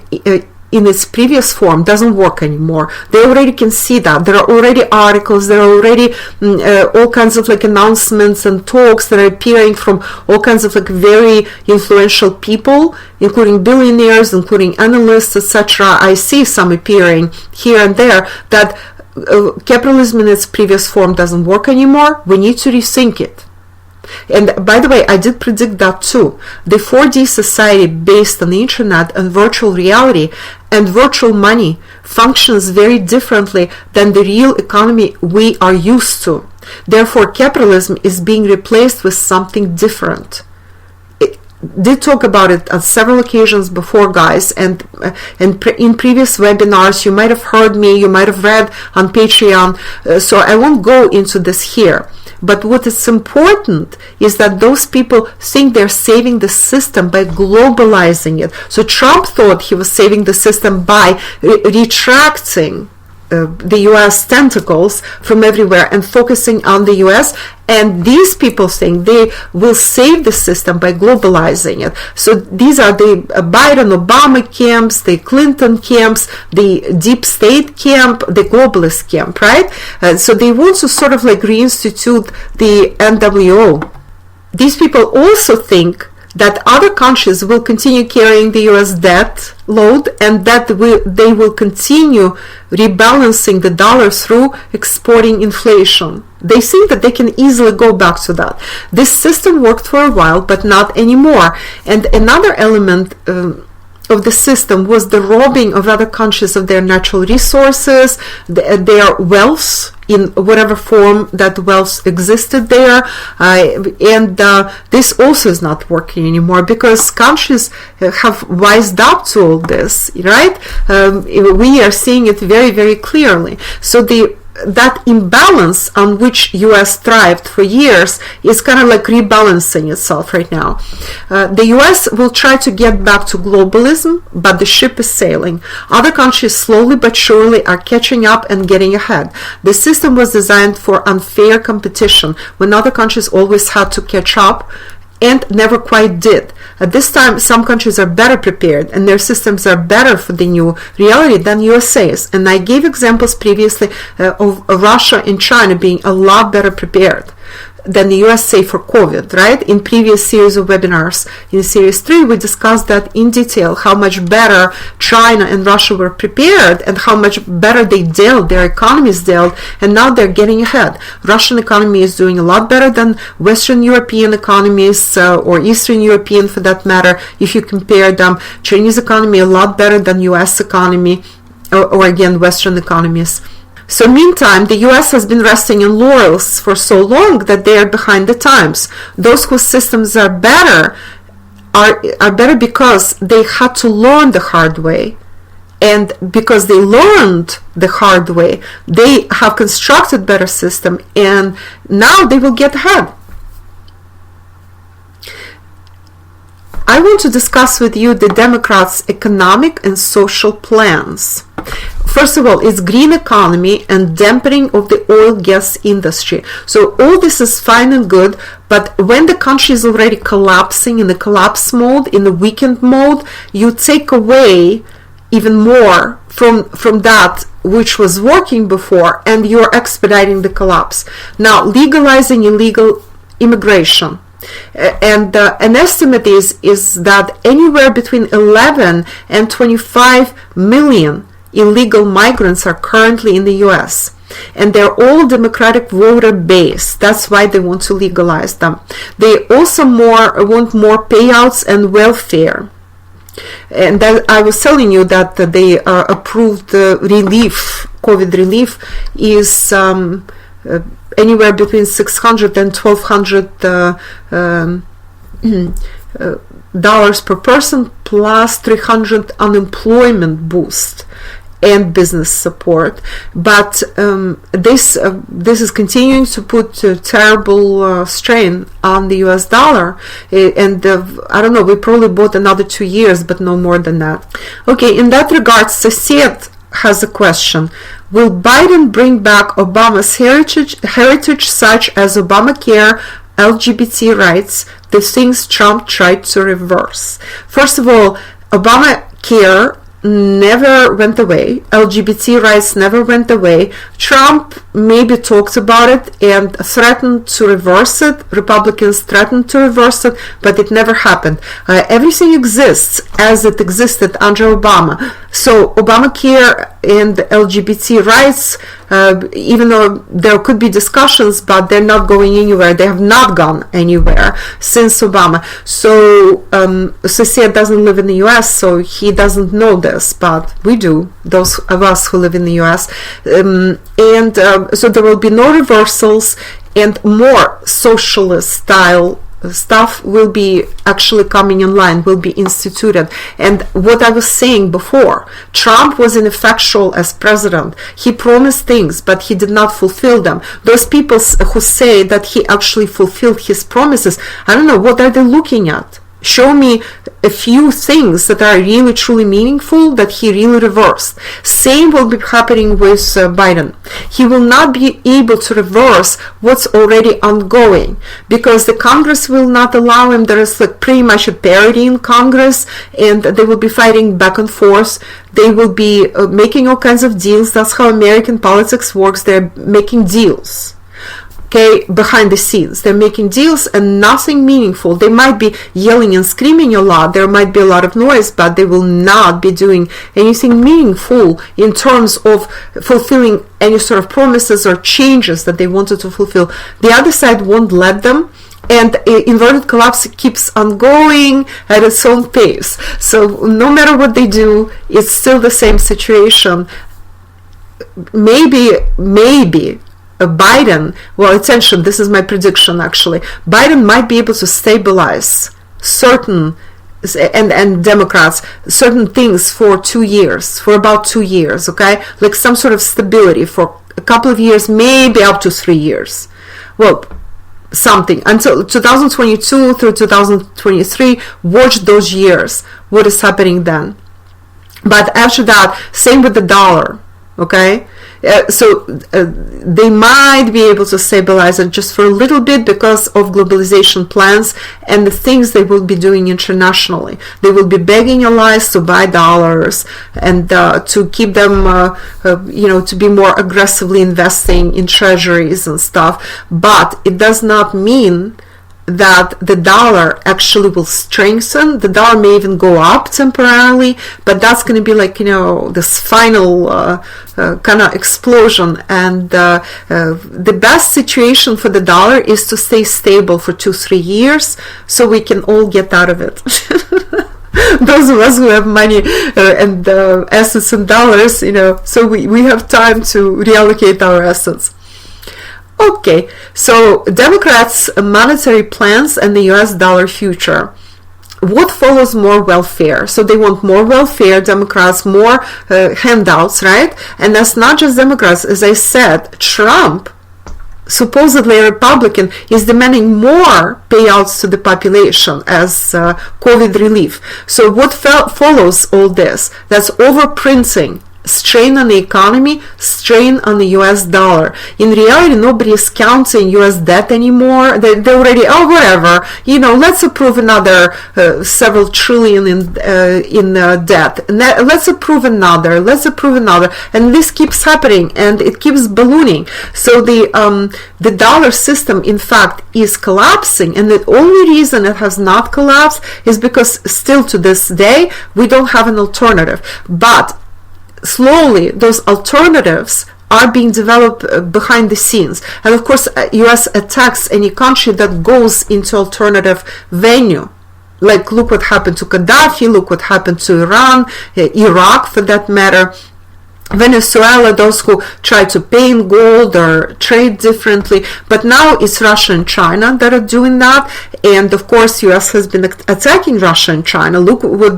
in its previous form doesn't work anymore. They already can see that. There are already articles, there are already all kinds of like announcements and talks that are appearing from all kinds of like very influential people, including billionaires, including analysts, etc. I see some appearing here and there that capitalism in its previous form doesn't work anymore. We need to rethink it. And by the way, I did predict that too. The 4D society based on the internet and virtual reality and virtual money functions very differently than the real economy we are used to. Therefore, capitalism is being replaced with something different. Did talk about it on several occasions before, guys, and in previous webinars you might have heard me, you might have read on Patreon, so I won't go into this here. But what is important is that those people think they're saving the system by globalizing it. So Trump thought he was saving the system by retracting the US tentacles from everywhere and focusing on the US, and these people think they will save the system by globalizing it. So these are the Biden, Obama camps, the Clinton camps, the deep state camp, the globalist camp, right? So they want to sort of like reinstitute the NWO. These people also think that other countries will continue carrying the US debt load and that they will continue rebalancing the dollar through exporting inflation. They think that they can easily go back to that. This system worked for a while, but not anymore. And another element of the system was the robbing of other countries of their natural resources, their wealth, in whatever form that wealth existed there, and this also is not working anymore because countries have wised up to all this, right? We are seeing it very, very clearly. So that imbalance on which US thrived for years is kind of like rebalancing itself right now. The US will try to get back to globalism, but the ship is sailing. Other countries slowly but surely are catching up and getting ahead. The system was designed for unfair competition when other countries always had to catch up and never quite did. At this time, some countries are better prepared and their systems are better for the new reality than USA's. And I gave examples previously of Russia and China being a lot better prepared than the USA for COVID, right? In previous series of webinars, in series 3, we discussed that in detail, how much better China and Russia were prepared and how much better they dealt, their economies dealt, and now they're getting ahead. Russian economy is doing a lot better than Western European economies, or Eastern European for that matter, if you compare them. Chinese economy a lot better than US economy, or again, Western economies. So meantime, the US has been resting in laurels for so long that they are behind the times. Those whose systems are better are better because they had to learn the hard way. And because they learned the hard way, they have constructed better system and now they will get ahead. I want to discuss with you the Democrats' economic and social plans. First of all, it's green economy and dampening of the oil gas industry. So all this is fine and good, but when the country is already collapsing in the collapse mode, in the weakened mode, you take away even more from that which was working before, and you're expediting the collapse. Now, legalizing illegal immigration. And an estimate is that anywhere between 11 and 25 million illegal migrants are currently in the US, and they're all Democratic voter base. That's why they want to legalize them. They also want more payouts and welfare. And that, I was telling you that they approved relief, COVID relief is anywhere between $600 and $1,200 dollars per person, plus $300 unemployment boost and business support. But this is continuing to put terrible strain on the US dollar, and I don't know, we probably bought another 2 years, but no more than that. Okay, in that regard, Sasset has a question. Will Biden bring back Obama's heritage such as Obamacare, LGBT rights, the things Trump tried to reverse? First of all, Obamacare never went away. LGBT rights never went away. Trump maybe talked about it and threatened to reverse it. Republicans threatened to reverse it, but it never happened. Everything exists as it existed under Obama. So Obamacare and LGBT rights, even though there could be discussions, but they're not going anywhere. They have not gone anywhere since Obama. So Cecilia doesn't live in the US, so he doesn't know this, but we do, those of us who live in the US. So there will be no reversals, and more socialist style stuff will be actually coming in line, will be instituted. And what I was saying before, Trump was ineffectual as president. He promised things, but he did not fulfill them. Those people who say that he actually fulfilled his promises, I don't know, what are they looking at? Show me a few things that are really truly meaningful that he really reversed. Same will be happening with Biden. He will not be able to reverse what's already ongoing because the Congress will not allow him. There is like pretty much a parity in Congress, and they will be fighting back and forth. They will be making all kinds of deals. That's how American politics works. They're making deals. Okay, behind the scenes, they're making deals and nothing meaningful. They might be yelling and screaming a lot. There might be a lot of noise, but they will not be doing anything meaningful in terms of fulfilling any sort of promises or changes that they wanted to fulfill. The other side won't let them. And inverted collapse keeps on going at its own pace. So no matter what they do, it's still the same situation. Maybe Biden, well, attention, this is my prediction actually, Biden might be able to stabilize certain, and Democrats, certain things for 2 years, for about 2 years, okay? Like some sort of stability for a couple of years, maybe up to 3 years. Well, something until 2022 through 2023. Watch those years, what is happening then. But after that, same with the dollar, okay? They might be able to stabilize it just for a little bit because of globalization plans and the things they will be doing internationally. They will be begging allies to buy dollars and to keep them, to be more aggressively investing in treasuries and stuff. But it does not mean that the dollar actually will strengthen. The dollar may even go up temporarily, but that's going to be like, this final kind of explosion. And the best situation for the dollar is to stay stable for 2-3 years so we can all get out of it. Those of us who have money and assets in dollars, so we have time to reallocate our assets. Okay, so Democrats' monetary plans and the US dollar future. What follows more welfare? So they want more welfare, Democrats, more handouts, right? And that's not just Democrats. As I said, Trump, supposedly a Republican, is demanding more payouts to the population as COVID relief. So what follows all this? That's overprinting. Strain on the economy, strain on the US dollar. In reality, nobody is counting US debt anymore. They already, whatever, let's approve another several trillion in debt. Let's approve another. And this keeps happening and it keeps ballooning. So the dollar system, in fact, is collapsing. And the only reason it has not collapsed is because still to this day, we don't have an alternative. But slowly, those alternatives are being developed behind the scenes. And of course, US attacks any country that goes into alternative venue. Like, look what happened to Gaddafi, look what happened to Iran, Iraq for that matter. Venezuela, those who try to pay in gold or trade differently, but now it's Russia and China that are doing that, and of course US has been attacking Russia and China. Look what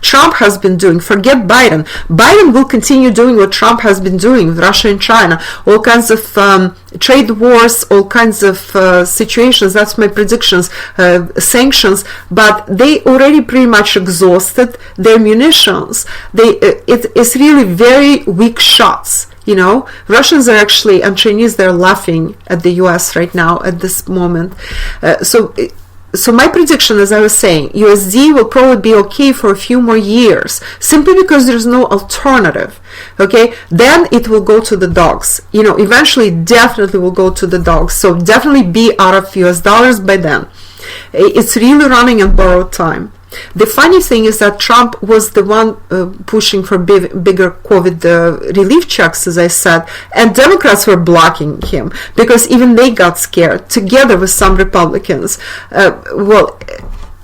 Trump has been doing. Forget Biden. Biden will continue doing what Trump has been doing with Russia and China. All kinds of trade wars, all kinds of situations. That's my predictions. Sanctions, but they already pretty much exhausted their munitions. It's really very weak shots. Russians are actually, and Chinese, they're laughing at the US right now at this moment. So So my prediction, as I was saying, USD will probably be okay for a few more years, simply because there's no alternative. Okay, then it will go to the dogs. Eventually, definitely will go to the dogs. So definitely be out of US dollars by then. It's really running on borrowed time. The funny thing is that Trump was the one pushing for bigger COVID relief checks, as I said, and Democrats were blocking him because even they got scared, together with some Republicans.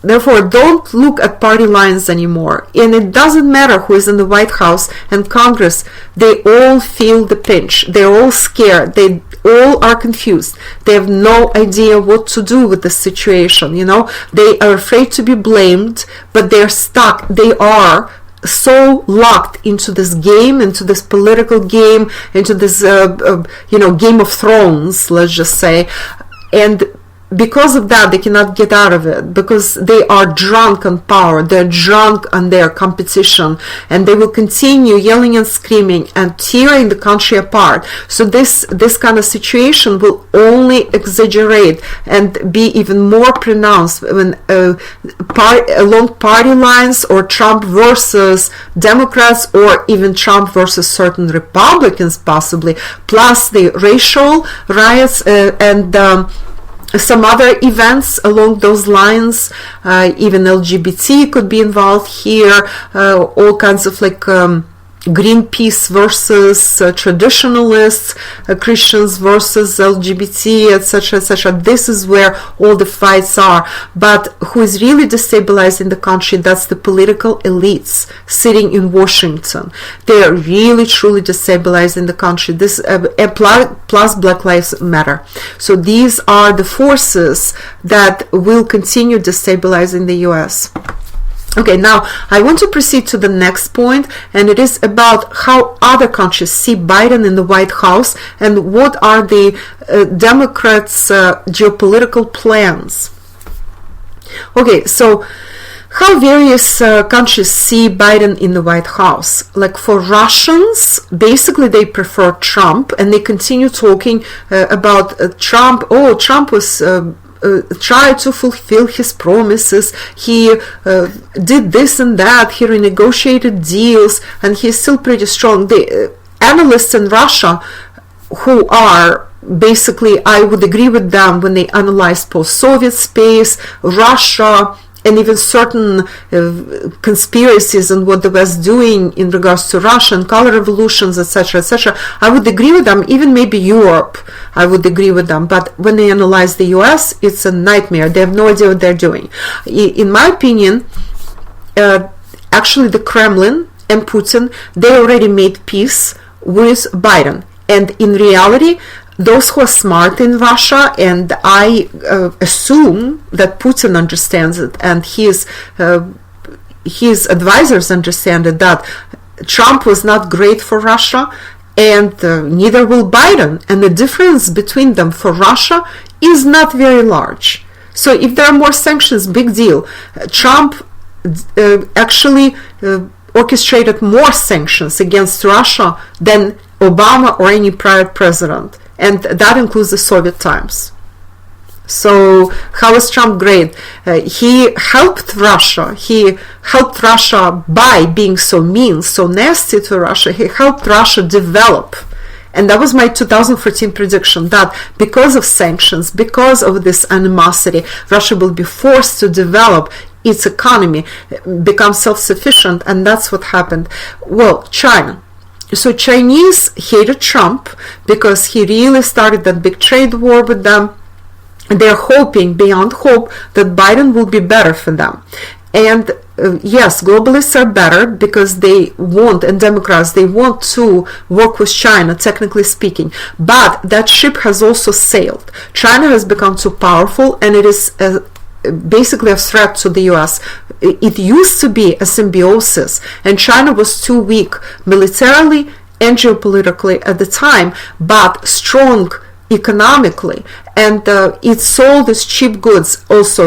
Therefore, don't look at party lines anymore. And it doesn't matter who is in the White House and Congress. They all feel the pinch. They're all scared. They all are confused. They have no idea what to do with the situation. They are afraid to be blamed, but they're stuck. They are so locked into this game, into this political game, into this, Game of Thrones, let's just say. And because of that, they cannot get out of it, because they are drunk on power, they're drunk on their competition, and they will continue yelling and screaming and tearing the country apart. So this kind of situation will only exaggerate and be even more pronounced when along party lines, or Trump versus Democrats, or even Trump versus certain Republicans possibly, plus the racial riots and some other events along those lines. Even LGBT could be involved here, all kinds of Greenpeace versus traditionalists, Christians versus LGBT, etc., etc. This is where all the fights are. But who is really destabilizing the country? That's the political elites sitting in Washington. They are really, truly destabilizing the country. This plus Black Lives Matter. So these are the forces that will continue destabilizing the U.S. Okay, now I want to proceed to the next point, and it is about how other countries see Biden in the White House and what are the Democrats' geopolitical plans. Okay, so how various countries see Biden in the White House. Like for Russians, basically they prefer Trump, and they continue talking about Trump. Oh, Trump was tried to fulfill his promises. He did this and that. He renegotiated deals, and he's still pretty strong. The analysts in Russia, who are basically, I would agree with them when they analyze post-Soviet space, Russia, and even certain conspiracies and what the West doing in regards to Russia and color revolutions, etc., etc. I would agree with them. Even maybe Europe, I would agree with them. But when they analyze the US, it's a nightmare. They have no idea what they're doing. In my opinion, actually the Kremlin and Putin, they already made peace with Biden. And in reality, those who are smart in Russia, and I assume that Putin understands it, and his advisors understand it, that Trump was not great for Russia, and neither will Biden. And the difference between them for Russia is not very large. So if there are more sanctions, big deal. Trump actually orchestrated more sanctions against Russia than Obama or any prior president. And that includes the Soviet times. So how is Trump great? He helped Russia. He helped Russia by being so mean, so nasty to Russia. He helped Russia develop. And that was my 2014 prediction, that because of sanctions, because of this animosity, Russia will be forced to develop its economy, become self-sufficient, and that's what happened. Well, China. So Chinese hated Trump because he really started that big trade war with them. They're hoping, beyond hope, that Biden will be better for them. And yes, globalists are better because they want, and Democrats, they want to work with China, technically speaking. But that ship has also sailed. China has become too powerful, and it is basically a threat to the US. It used to be a symbiosis, and China was too weak militarily and geopolitically at the time, but strong economically, and it sold as cheap goods. Also,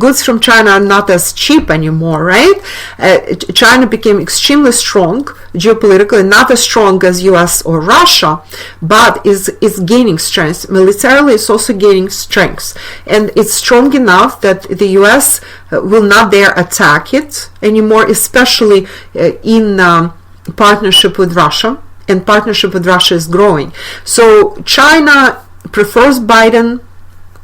goods from China are not as cheap anymore, right? China became extremely strong geopolitically, not as strong as US or Russia, but is gaining strength. Militarily, it's also gaining strength, and it's strong enough that the US will not dare attack it anymore, especially in partnership with Russia. And partnership with Russia is growing. So China prefers Biden,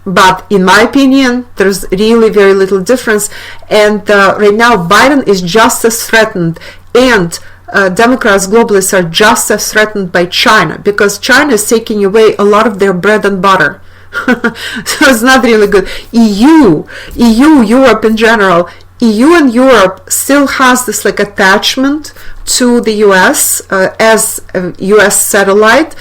but in my opinion, there's really very little difference. And right now, Biden is just as threatened, and Democrats, globalists are just as threatened by China, because China is taking away a lot of their bread and butter. So it's not really good. EU, Europe in general, EU and Europe still has this like attachment to the US as a US satellite,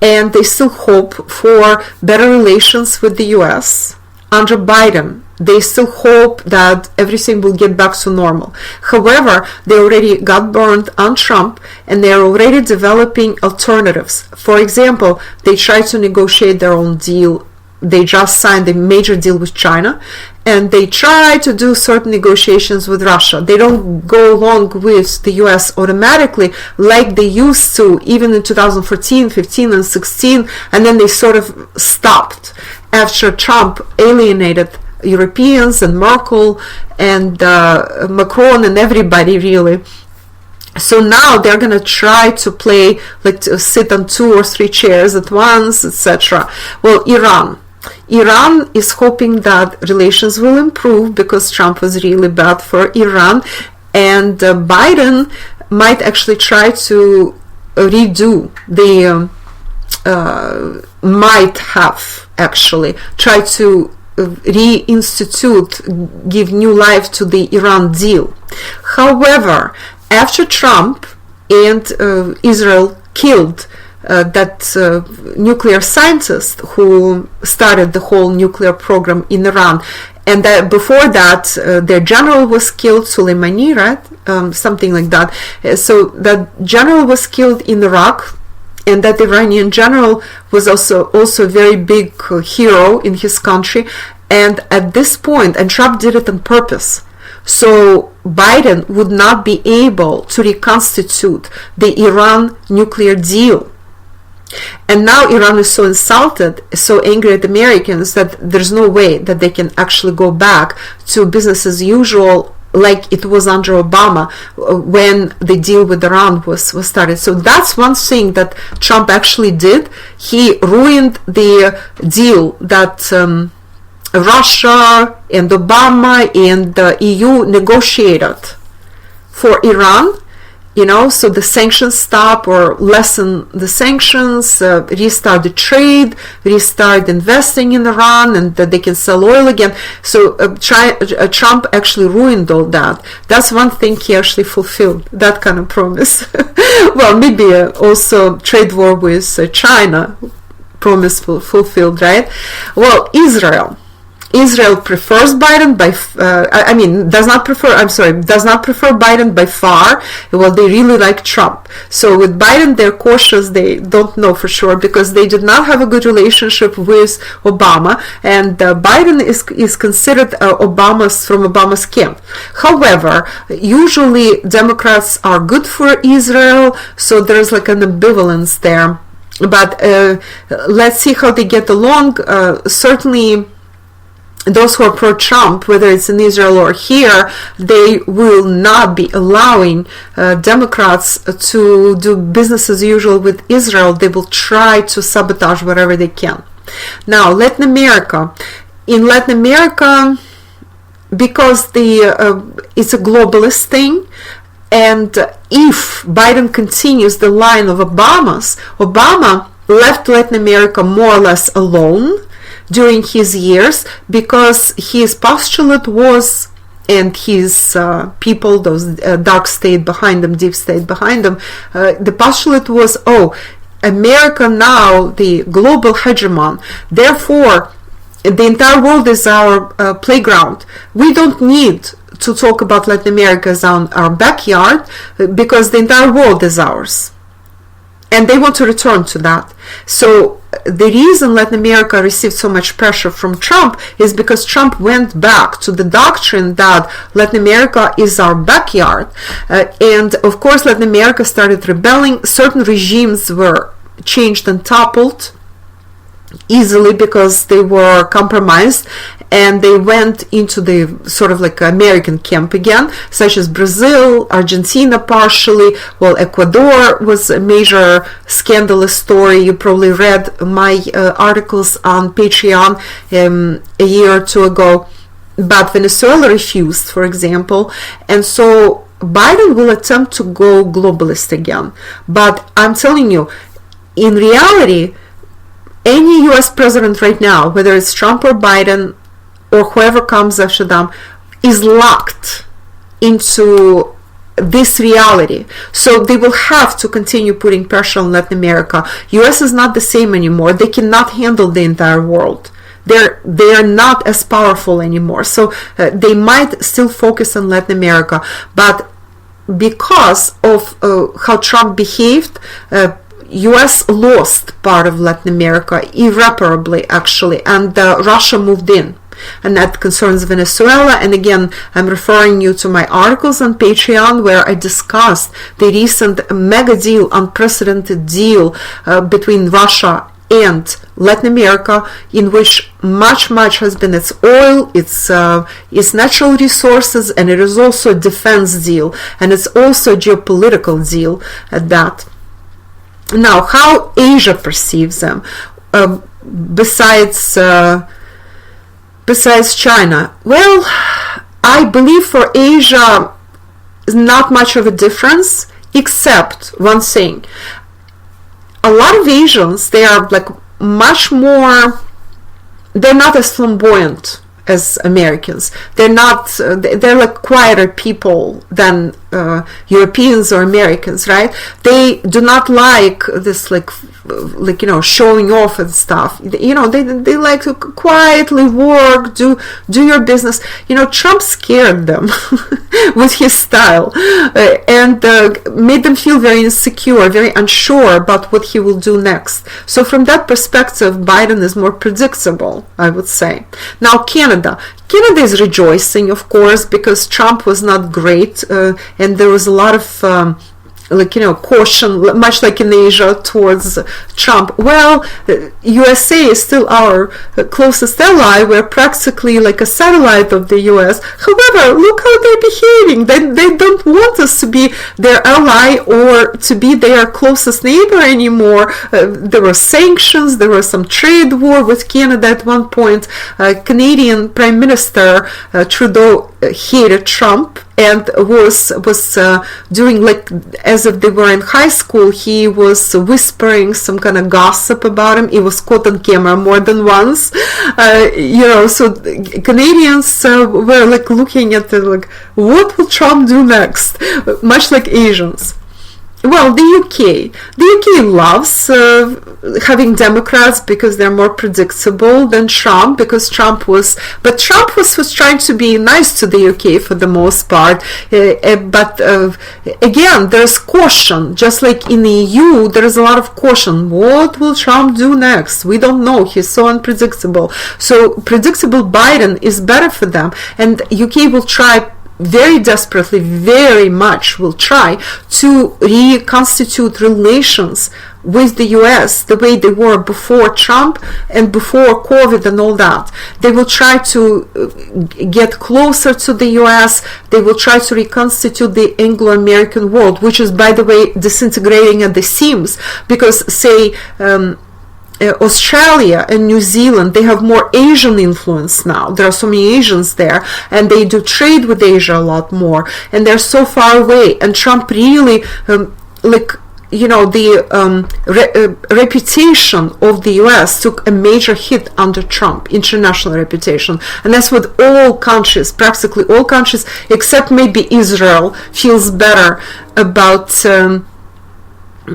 and they still hope for better relations with the US under Biden. They still hope that everything will get back to normal. However, they already got burned on Trump, and they're already developing alternatives. For example, they tried to negotiate their own deal. They just signed a major deal with China, and they try to do certain negotiations with Russia. They don't go along with the US automatically like they used to even in 2014, 15, and 16, and then they sort of stopped after Trump alienated Europeans and Merkel and Macron and everybody really. So now they're going to try to play, like to sit on 2 or 3 chairs at once, etc. Well, Iran is hoping that relations will improve because Trump was really bad for Iran, and Biden might actually try to redo the might have actually tried to reinstitute, give new life to the Iran deal. However, after Trump and Israel killed that nuclear scientist who started the whole nuclear program in Iran, and before that their general was killed, Soleimani, right? Something like that. So that general was killed in Iraq, and that Iranian general was also a very big hero in his country. And at this point, and Trump did it on purpose, so Biden would not be able to reconstitute the Iran nuclear deal. And now Iran is so insulted, so angry at Americans, that there's no way that they can actually go back to business as usual like it was under Obama when the deal with Iran was started. So that's one thing that Trump actually did. He ruined the deal that Russia and Obama and the EU negotiated for Iran. You know, so the sanctions stop or lessen the sanctions, restart the trade, restart investing in Iran, and that they can sell oil again. So Trump actually ruined all that. That's one thing he actually fulfilled, that kind of promise. Well, maybe also trade war with China, promise fulfilled, right? Well, Israel prefers Biden does not prefer Biden by far. Well, they really like Trump. So with Biden, they're cautious. They don't know for sure because they did not have a good relationship with Obama, and Biden is considered from Obama's camp. However, usually Democrats are good for Israel, so there's like an ambivalence there. But let's see how they get along. Certainly, those who are pro-Trump, whether it's in Israel or here, they will not be allowing Democrats to do business as usual with Israel. They will try to sabotage whatever they can. Now, Latin America. In Latin America, because it's a globalist thing, and if Biden continues the line of Obama left Latin America more or less alone during his years, because his postulate was, and his people, those dark state behind them, deep state behind them, the postulate was, America now the global hegemon, therefore the entire world is our playground. We don't need to talk about Latin America as our backyard, because the entire world is ours. and they want to return to that. So the reason Latin America received so much pressure from Trump is because Trump went back to the doctrine that Latin America is our backyard. And of course, Latin America started rebelling. Certain regimes were changed and toppled easily because they were compromised, and they went into the sort of like American camp again, such as Brazil, Argentina partially. Well, Ecuador was a major scandalous story. You probably read my articles on Patreon a year or two ago. But Venezuela refused, for example, and so Biden will attempt to go globalist again. But I'm telling you, in reality, any US president right now, whether it's Trump or Biden or whoever comes after them, is locked into this reality. So they will have to continue putting pressure on Latin America. US is not the same anymore. They cannot handle the entire world. They are not as powerful anymore. So they might still focus on Latin America. But because of how Trump behaved, US lost part of Latin America irreparably, actually, and Russia moved in. And that concerns Venezuela. And again, I'm referring you to my articles on Patreon where I discussed the recent mega deal, unprecedented deal between Russia and Latin America, in which much has been its oil, its natural resources, and it is also a defense deal, and it's also a geopolitical deal at that. Now, how Asia perceives them, besides China? Well, I believe for Asia is not much of a difference, except one thing. A lot of Asians, they are like much more, they're not as flamboyant as Americans. They're like quieter people than Europeans or Americans, right? They do not like this like showing off and stuff. They like to quietly work, do your business. Trump scared them with his style, and made them feel very insecure, very unsure about what he will do next. So from that perspective, Biden is more predictable, I would say. Now, Canada is rejoicing, of course, because Trump was not great, and there was a lot of caution, much like in Asia, towards Trump. Well, USA is still our closest ally. We're practically like a satellite of the US. However, look how they're behaving. They don't want us to be their ally or to be their closest neighbor anymore. There were sanctions. There was some trade war with Canada at one point. Canadian Prime Minister Trudeau hated Trump and was doing, like, as if they were in high school, he was whispering some kind of gossip about him. He was caught on camera more than once. So Canadians were like looking at it like, what will Trump do next? Much like Asians. Well, the UK loves having Democrats because they're more predictable than Trump, because Trump was trying to be nice to the UK for the most part, but again, there's caution. Just like in the EU, there is a lot of caution. What will Trump do next? We don't know. He's so unpredictable. So predictable Biden is better for them, and UK will try very desperately, very much will try to reconstitute relations with the US the way they were before Trump and before COVID and all that. They will try to get closer to the US. They will try to reconstitute the Anglo-American world, which is, by the way, disintegrating at the seams, because, say, Australia and New Zealand, they have more Asian influence now. There are so many Asians there, and they do trade with Asia a lot more, and they're so far away. And Trump really, reputation of the US took a major hit under Trump, international reputation. And that's what all countries, practically all countries, except maybe Israel, feels better about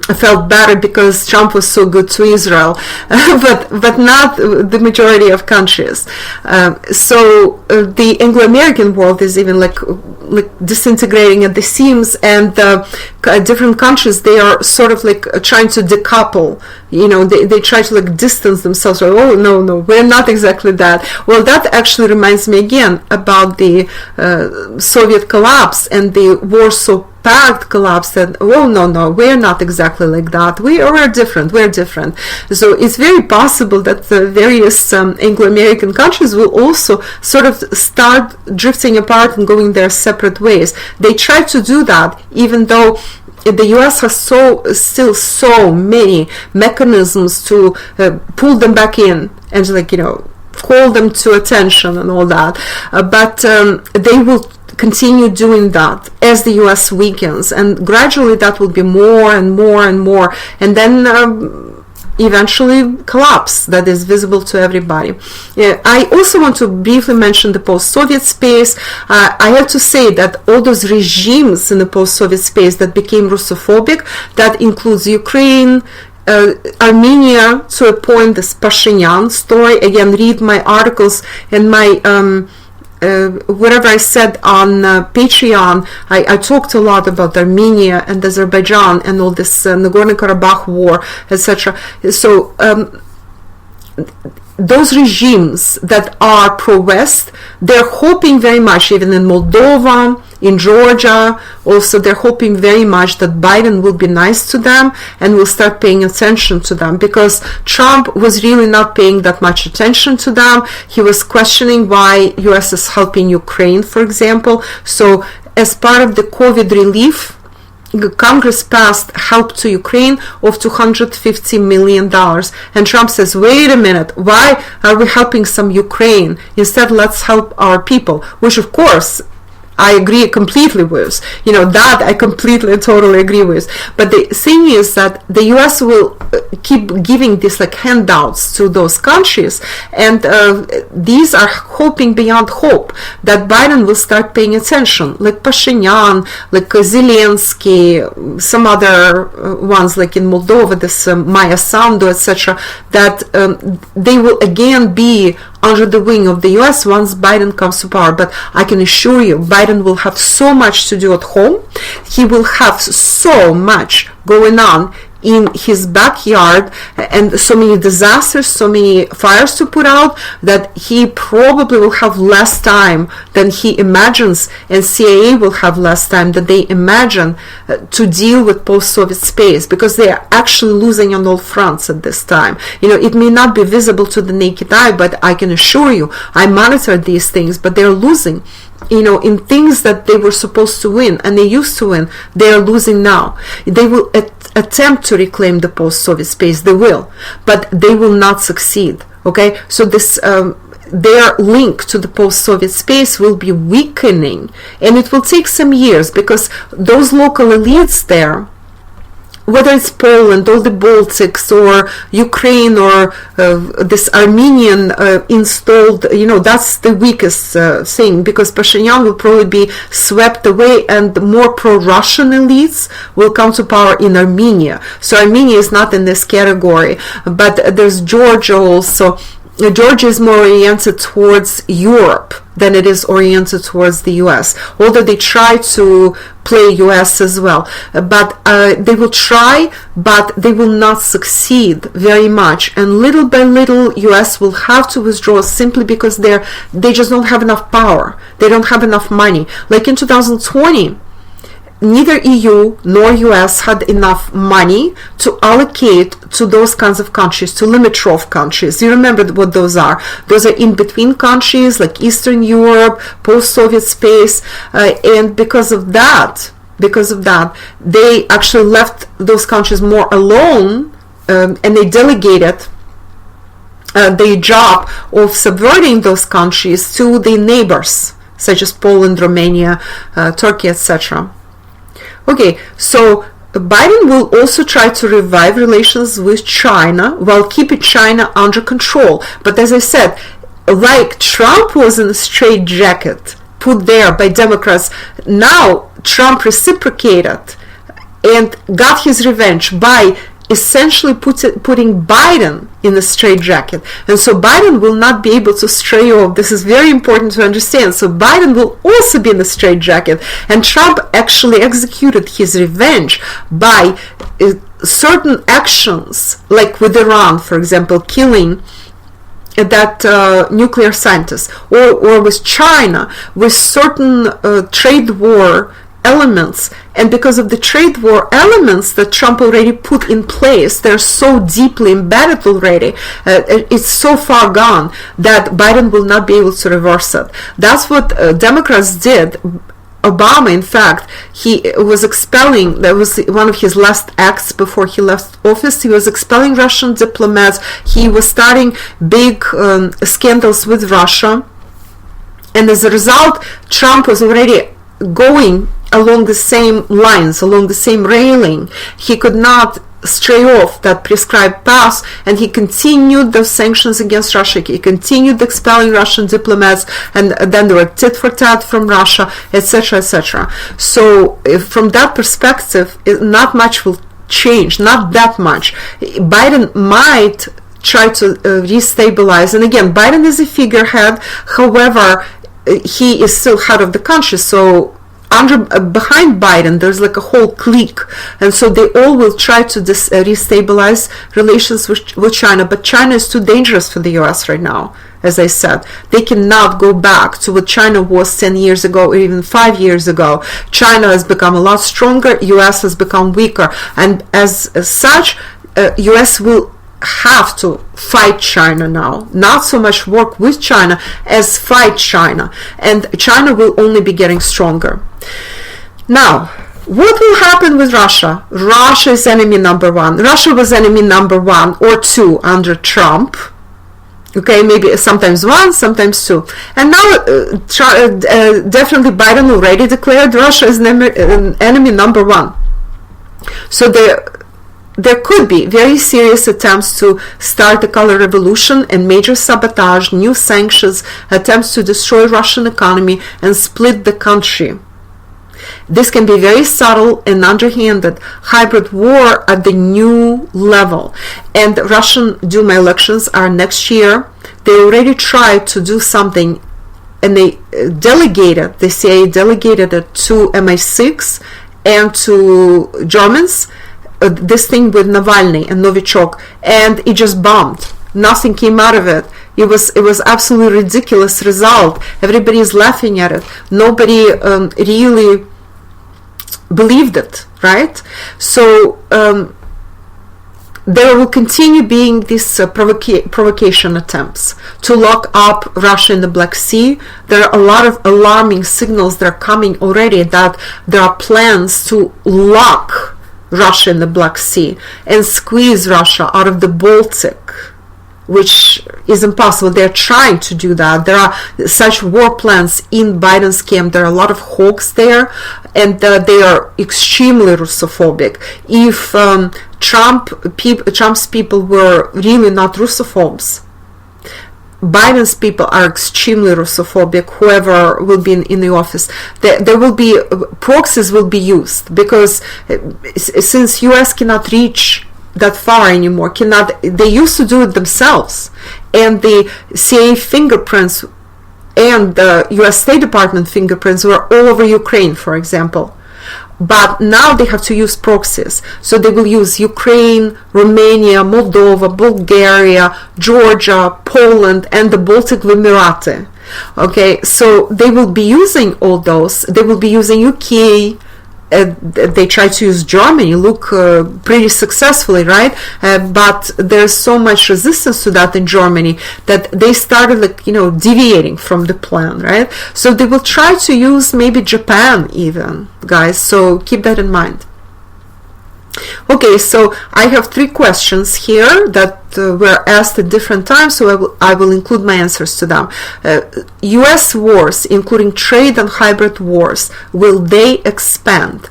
felt better because Trump was so good to Israel, but not the majority of countries. So the Anglo-American world is even like disintegrating at the seams, and different countries, they are sort of like trying to decouple. They try to like distance themselves. Oh no, we're not exactly that. Well, that actually reminds me again about the Soviet collapse and the Warsaw Pact collapse. And no, we're not exactly like that. We're different. So it's very possible that the various Anglo-American countries will also sort of start drifting apart and going their separate ways. They try to do that, even though the US has still so many mechanisms to pull them back in and call them to attention and all that. But they will continue doing that as the US weakens, and gradually that will be more and more and more, and then eventually collapse that is visible to everybody. I also want to briefly mention the post-Soviet space. I have to say that all those regimes in the post-Soviet space that became Russophobic, that includes Ukraine, Armenia to a point, this Pashinyan story. Again, read my articles and my whatever I said on Patreon. I talked a lot about Armenia and Azerbaijan and all this Nagorno-Karabakh war, etc. So those regimes that are pro-West, they're hoping very much, even in Moldova, in Georgia, also they're hoping very much that Biden will be nice to them and will start paying attention to them, because Trump was really not paying that much attention to them. He was questioning why US is helping Ukraine, for example. So as part of the COVID relief, Congress passed help to Ukraine of $250 million. And Trump says, wait a minute, why are we helping some Ukraine? Instead, let's help our people, which of course I agree completely with. That I completely and totally agree with. But the thing is that the US will keep giving these like handouts to those countries, and these are hoping beyond hope that Biden will start paying attention, like Pashinyan, like Zelensky, some other ones like in Moldova, this Maya Sandu, etc., that they will again be under the wing of the US once Biden comes to power. But I can assure you, Biden will have so much to do at home. He will have so much going on in his backyard, and so many disasters, so many fires to put out, that he probably will have less time than he imagines, and CIA will have less time than they imagine to deal with post-Soviet space, because they are actually losing on all fronts at this time. It may not be visible to the naked eye, but I can assure you, I monitor these things, but they're losing. In things that they were supposed to win and they used to win, they are losing now. They will attempt to reclaim the post-Soviet space, they will, but they will not succeed. Okay, so this their link to the post-Soviet space will be weakening, and it will take some years, because those local elites there, whether it's Poland or the Baltics or Ukraine or this Armenian installed, that's the weakest thing, because Pashinyan will probably be swept away and more pro-Russian elites will come to power in Armenia. So Armenia is not in this category, but there's Georgia also. Georgia is more oriented towards Europe than it is oriented towards the US, although they try to play US as well. But they will try, but they will not succeed very much. And little by little, US will have to withdraw, simply because they just don't have enough power. They don't have enough money. Like in 2020, neither EU nor US had enough money to allocate to those kinds of countries, to Limitrov countries. You remember what those are? Those are in-between countries like Eastern Europe, post-Soviet space, and because of that, they actually left those countries more alone, and they delegated the job of subverting those countries to the neighbors, such as Poland, Romania, Turkey, etc. Okay, so Biden will also try to revive relations with China while keeping China under control. But as I said, like Trump was in a straitjacket put there by Democrats, now Trump reciprocated and got his revenge by essentially putting Biden in a straitjacket. And so Biden will not be able to stray off. This is very important to understand. So Biden will also be in a straitjacket. And Trump actually executed his revenge by certain actions, like with Iran, for example, killing that nuclear scientist, or with China, with certain trade war elements. And because of the trade war elements that Trump already put in place, they're so deeply embedded already, it's so far gone that Biden will not be able to reverse it. That's what Democrats did. Obama, in fact, he was expelling, that was one of his last acts before he left office, he was expelling Russian diplomats, he was starting big scandals with Russia, and as a result, Trump was already going along the same lines, along the same railing. He could not stray off that prescribed path, and he continued those sanctions against Russia. He continued expelling Russian diplomats, and then there were tit for tat from Russia, etc., etc. So from that perspective, not much will change, not that much. Biden might try to restabilize, and again, Biden is a figurehead. However, he is still head of the country, so behind Biden there's like a whole clique, and so they all will try to restabilize relations with China, but China is too dangerous for the US right now. As I said, they cannot go back to what China was 10 years ago or even 5 years ago. China has become a lot stronger, US has become weaker, and as such, US will have to fight China now, not so much work with China as fight China, and China will only be getting stronger. Now, what will happen with Russia? Russia is enemy number one. Russia was enemy number 1 or 2 under Trump. Okay, maybe sometimes 1, sometimes 2. And now definitely Biden already declared Russia is enemy number 1. So there could be very serious attempts to start a color revolution and major sabotage, new sanctions, attempts to destroy Russian economy and split the country. This can be very subtle and underhanded hybrid war at the new level. And Russian Duma elections are next year. They already tried to do something, and they delegated, the CIA delegated it to MI6 and to Germans, this thing with Navalny and Novichok, and it just bombed. Nothing came out of it. It was absolutely ridiculous result. Everybody is laughing at it. Nobody really believed it, right? So there will continue being these provocation attempts to lock up Russia in the Black Sea. There are a lot of alarming signals that are coming already that there are plans to lock Russia in the Black Sea and squeeze Russia out of the Baltic, which is impossible. They're trying to do that. There are such war plans in Biden's camp. There are a lot of hawks there, and they are extremely Russophobic. If Trump's people were really not Russophobes, Biden's people are extremely Russophobic, whoever will be in the office. There will be, proxies will be used, because since US cannot reach that far anymore, they used to do it themselves, and the CIA fingerprints and the US State Department fingerprints were all over Ukraine, for example. But now they have to use proxies. So they will use Ukraine, Romania, Moldova, Bulgaria, Georgia, Poland, and the Baltic Emirate. Okay, so they will be using all those. They will be using UK. They try to use Germany, look pretty successfully, right? But there's so much resistance to that in Germany that they started, deviating from the plan, right? So they will try to use maybe Japan even, guys. So keep that in mind. Okay, so I have 3 questions here that were asked at different times, so I will include my answers to them. US wars, including trade and hybrid wars, will they expand?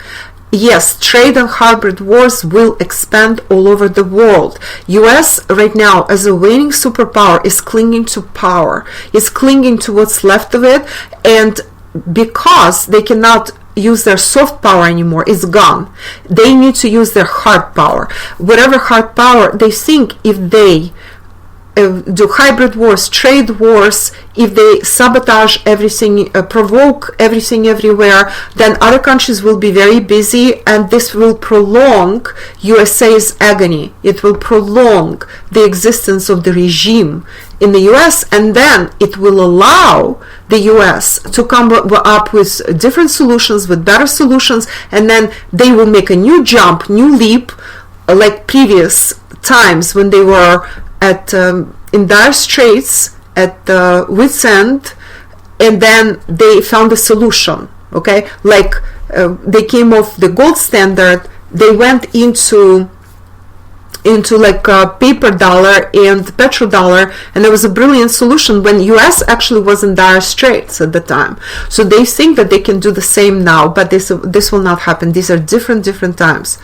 Yes, trade and hybrid wars will expand all over the world. US right now, as a waning superpower, is clinging to power, is clinging to what's left of it, and because they cannot use their soft power anymore. It's gone. They need to use their hard power. Whatever hard power, they think if they do hybrid wars, trade wars, if they sabotage everything, provoke everything everywhere, then other countries will be very busy, and this will prolong USA's agony. It will prolong the existence of the regime in the US, and then it will allow the US to come up with different solutions, with better solutions, and then they will make a new jump, new leap, like previous times when they were at in dire straits, at wit's end, and then they found a solution. Okay, like they came off the gold standard, they went into like paper dollar and petrodollar, and there was a brilliant solution when US actually was in dire straits at the time. So they think that they can do the same now, but this will not happen. These are different times.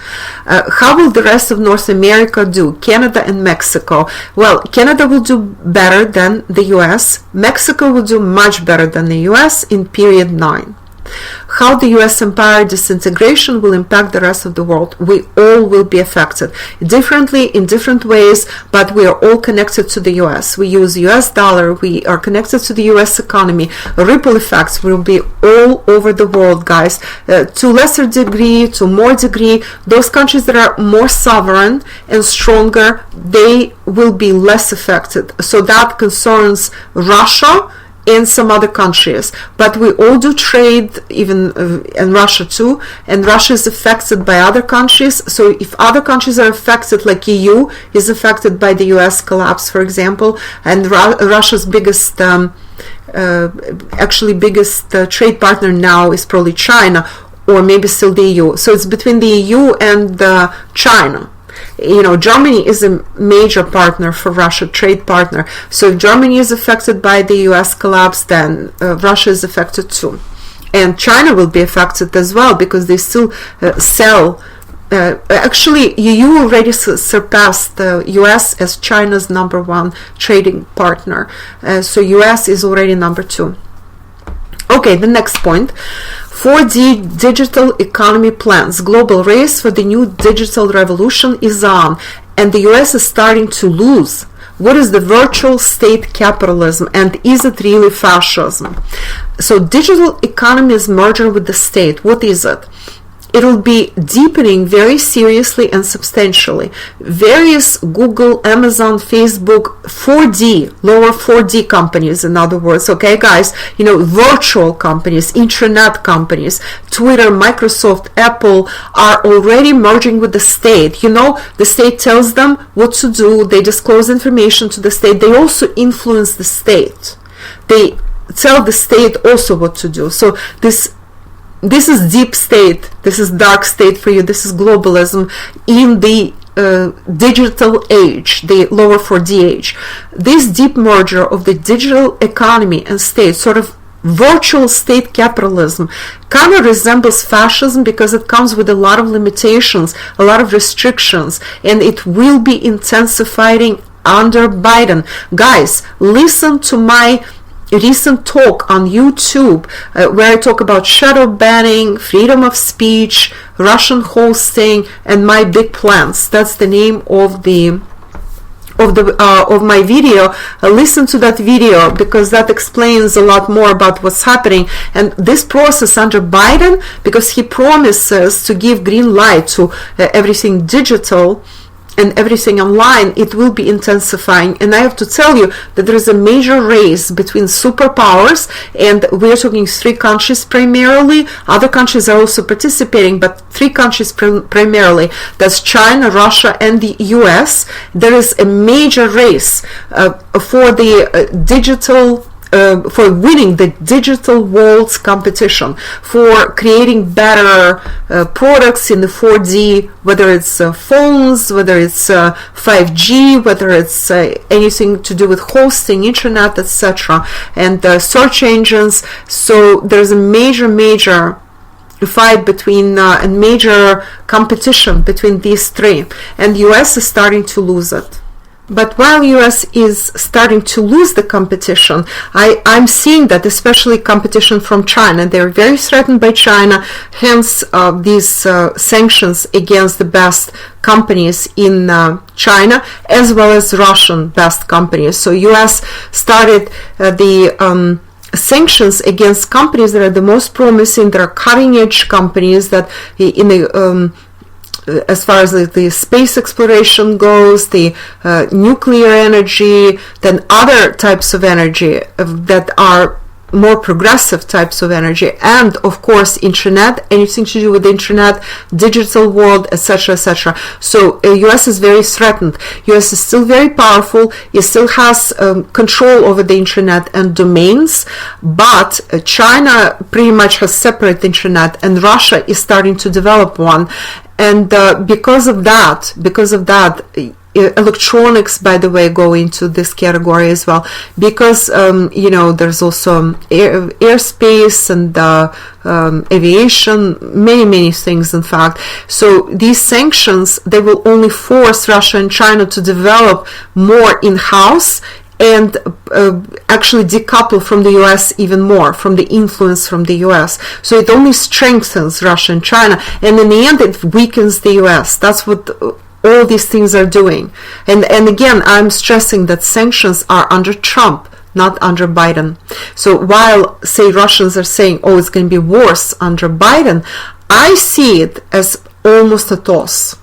How will the rest of North America do? Canada and Mexico. Well, Canada will do better than the US. Mexico will do much better than the US in period 9. How the US empire disintegration will impact the rest of the world. We all will be affected differently in different ways, but we are all connected to the US. We use US dollar, we are connected to the US economy. Ripple effects will be all over the world, guys, to lesser degree, to more degree. Those countries that are more sovereign and stronger, they will be less affected. So that concerns Russia and some other countries, but we all do trade, even in Russia too, and Russia is affected by other countries. So if other countries are affected, like EU is affected by the US collapse, for example, and Russia's biggest trade partner now is probably China, or maybe still the EU. So it's between the EU and China. You know, Germany is a major partner for Russia, trade partner. So if Germany is affected by the US collapse, then Russia is affected too. And China will be affected as well, because they still sell. Actually, EU already surpassed the US as China's #1 trading partner. So US is already #2. Okay, the next point. 4D digital economy plans. Global race for the new digital revolution is on, and the US is starting to lose. What is the virtual state capitalism, and is it really fascism? So digital economy is merging with the state. What is it? It will be deepening very seriously and substantially. Various Google, Amazon, Facebook, 4D, lower 4D companies, in other words, okay, guys, you know, virtual companies, intranet companies, Twitter, Microsoft, Apple are already merging with the state. You know, the state tells them what to do. They disclose information to the state. They also influence the state. They tell the state also what to do. So this is deep state, this is dark state for you, this is globalism in the digital age, the lower 4D age. This deep merger of the digital economy and state, sort of virtual state capitalism, kind of resembles fascism, because it comes with a lot of limitations, a lot of restrictions, and it will be intensifying under Biden. Guys, listen to my recent talk on YouTube where I talk about shadow banning, freedom of speech, Russian hosting, and my big plans. That's the name of my video. Listen to that video, because that explains a lot more about what's happening. And this process under Biden, because he promises to give green light to everything digital and everything online, it will be intensifying. And I have to tell you that there is a major race between superpowers, and we're talking 3 countries primarily. Other countries are also participating, but 3 countries primarily. That's China, Russia, and the US. There is a major race for the digital for winning the digital world's competition, for creating better products in the 4D, whether it's phones, whether it's 5G, whether it's anything to do with hosting, internet, etc., and search engines. So there's a major fight between and major competition between these 3, and US is starting to lose it. But while US is starting to lose the competition, I'm seeing that especially competition from China. They're very threatened by China, hence these sanctions against the best companies in China, as well as Russian best companies. So US started the sanctions against companies that are the most promising, that are cutting edge companies that in the as far as the space exploration goes, the nuclear energy, then other types of energy that are more progressive types of energy, and of course internet, anything to do with the internet, digital world, etc., etc. So US is very threatened. US is still very powerful. It still has control over the internet and domains, but China pretty much has separate internet, and Russia is starting to develop one. And because of that, electronics, by the way, go into this category as well. Because there's also airspace and aviation, many things, in fact. So these sanctions, they will only force Russia and China to develop more in-house and actually decouple from the US even more, from the influence from the US. So it only strengthens Russia and China, and in the end it weakens the US. That's what all these things are doing. And again, I'm stressing that sanctions are under Trump, not under Biden. So while, say, Russians are saying, oh, it's going to be worse under Biden, I see it as almost a toss.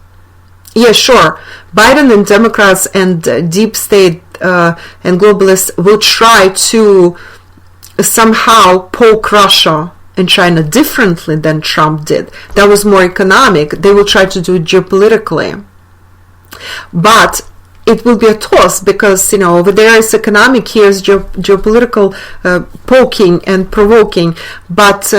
Yeah, sure, Biden and Democrats and deep state and globalists will try to somehow poke Russia and China differently than Trump did. That was more economic. They will try to do it geopolitically. But it will be a toss because, over there is economic, here is geopolitical poking and provoking, but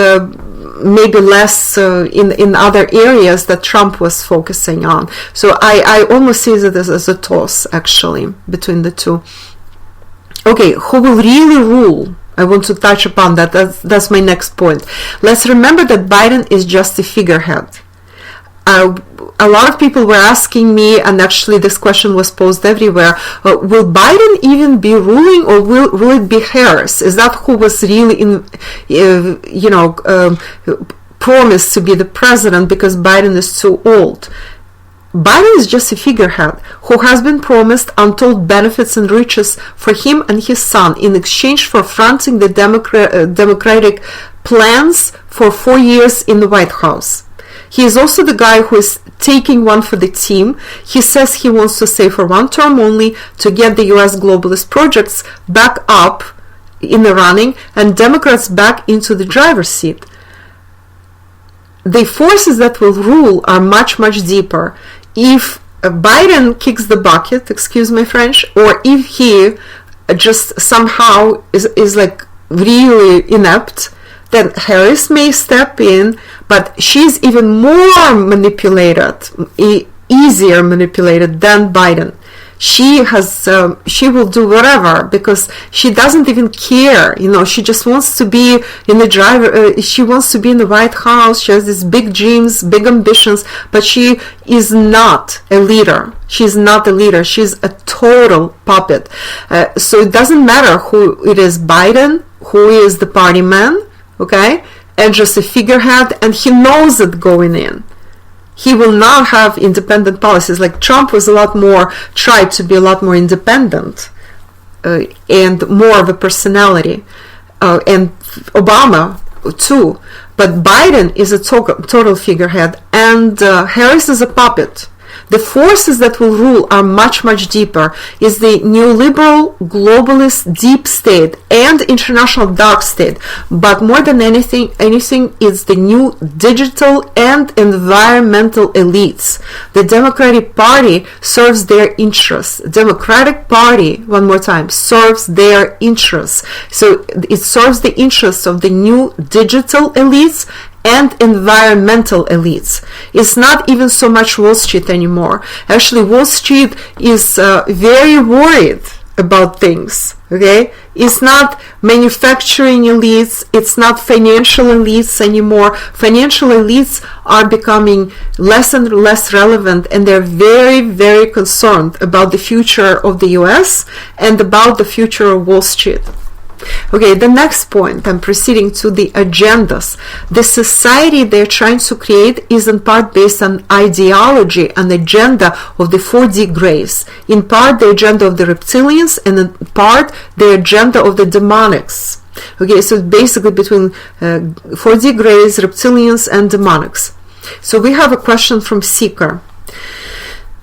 maybe less in other areas that Trump was focusing on. So I almost see it as a toss, actually, between the two. Okay, who will really rule? I want to touch upon that. That's my next point. Let's remember that Biden is just a figurehead. A lot of people were asking me, and actually this question was posed everywhere, will Biden even be ruling, or will it be Harris? Is that who was really promised to be the president because Biden is too old? Biden is just a figurehead who has been promised untold benefits and riches for him and his son in exchange for fronting the Democratic plans for 4 years in the White House. He is also the guy who is taking one for the team. He says he wants to stay for one term only to get the US globalist projects back up in the running and Democrats back into the driver's seat. The forces that will rule are much deeper. If Biden kicks the bucket, excuse my French, or if he just somehow is like really inept, then Harris may step in, but she's even more manipulated, easier manipulated than Biden. She will do whatever because she doesn't even care. She just wants to be in the she wants to be in the White House. She has these big dreams, big ambitions, but she is not a leader. She's not a leader. She's a total puppet. So it doesn't matter who it is, Biden, who is the party man, okay, and just a figurehead, and he knows it going in. He will not have independent policies. Like Trump was tried to be a lot more independent and more of a personality, and Obama too. But Biden is a total figurehead, and Harris is a puppet. The forces that will rule are much deeper. Is the neoliberal, globalist, deep state and international dark state. But more than anything is the new digital and environmental elites. The Democratic Party serves their interests. Democratic Party, one more time, serves their interests. So it serves the interests of the new digital elites and environmental elites. It's not even so much Wall Street anymore. Actually, Wall Street is very worried about things, okay? It's not manufacturing elites, it's not financial elites anymore. Financial elites are becoming less and less relevant, and they're very, very concerned about the future of the US and about the future of Wall Street. Okay, the next point, I'm proceeding to the agendas. The society they're trying to create is in part based on ideology, an agenda of the 4D grays, in part the agenda of the reptilians, and in part the agenda of the demonics. Okay, so basically between 4D grays, reptilians, and demonics. So we have a question from Seeker.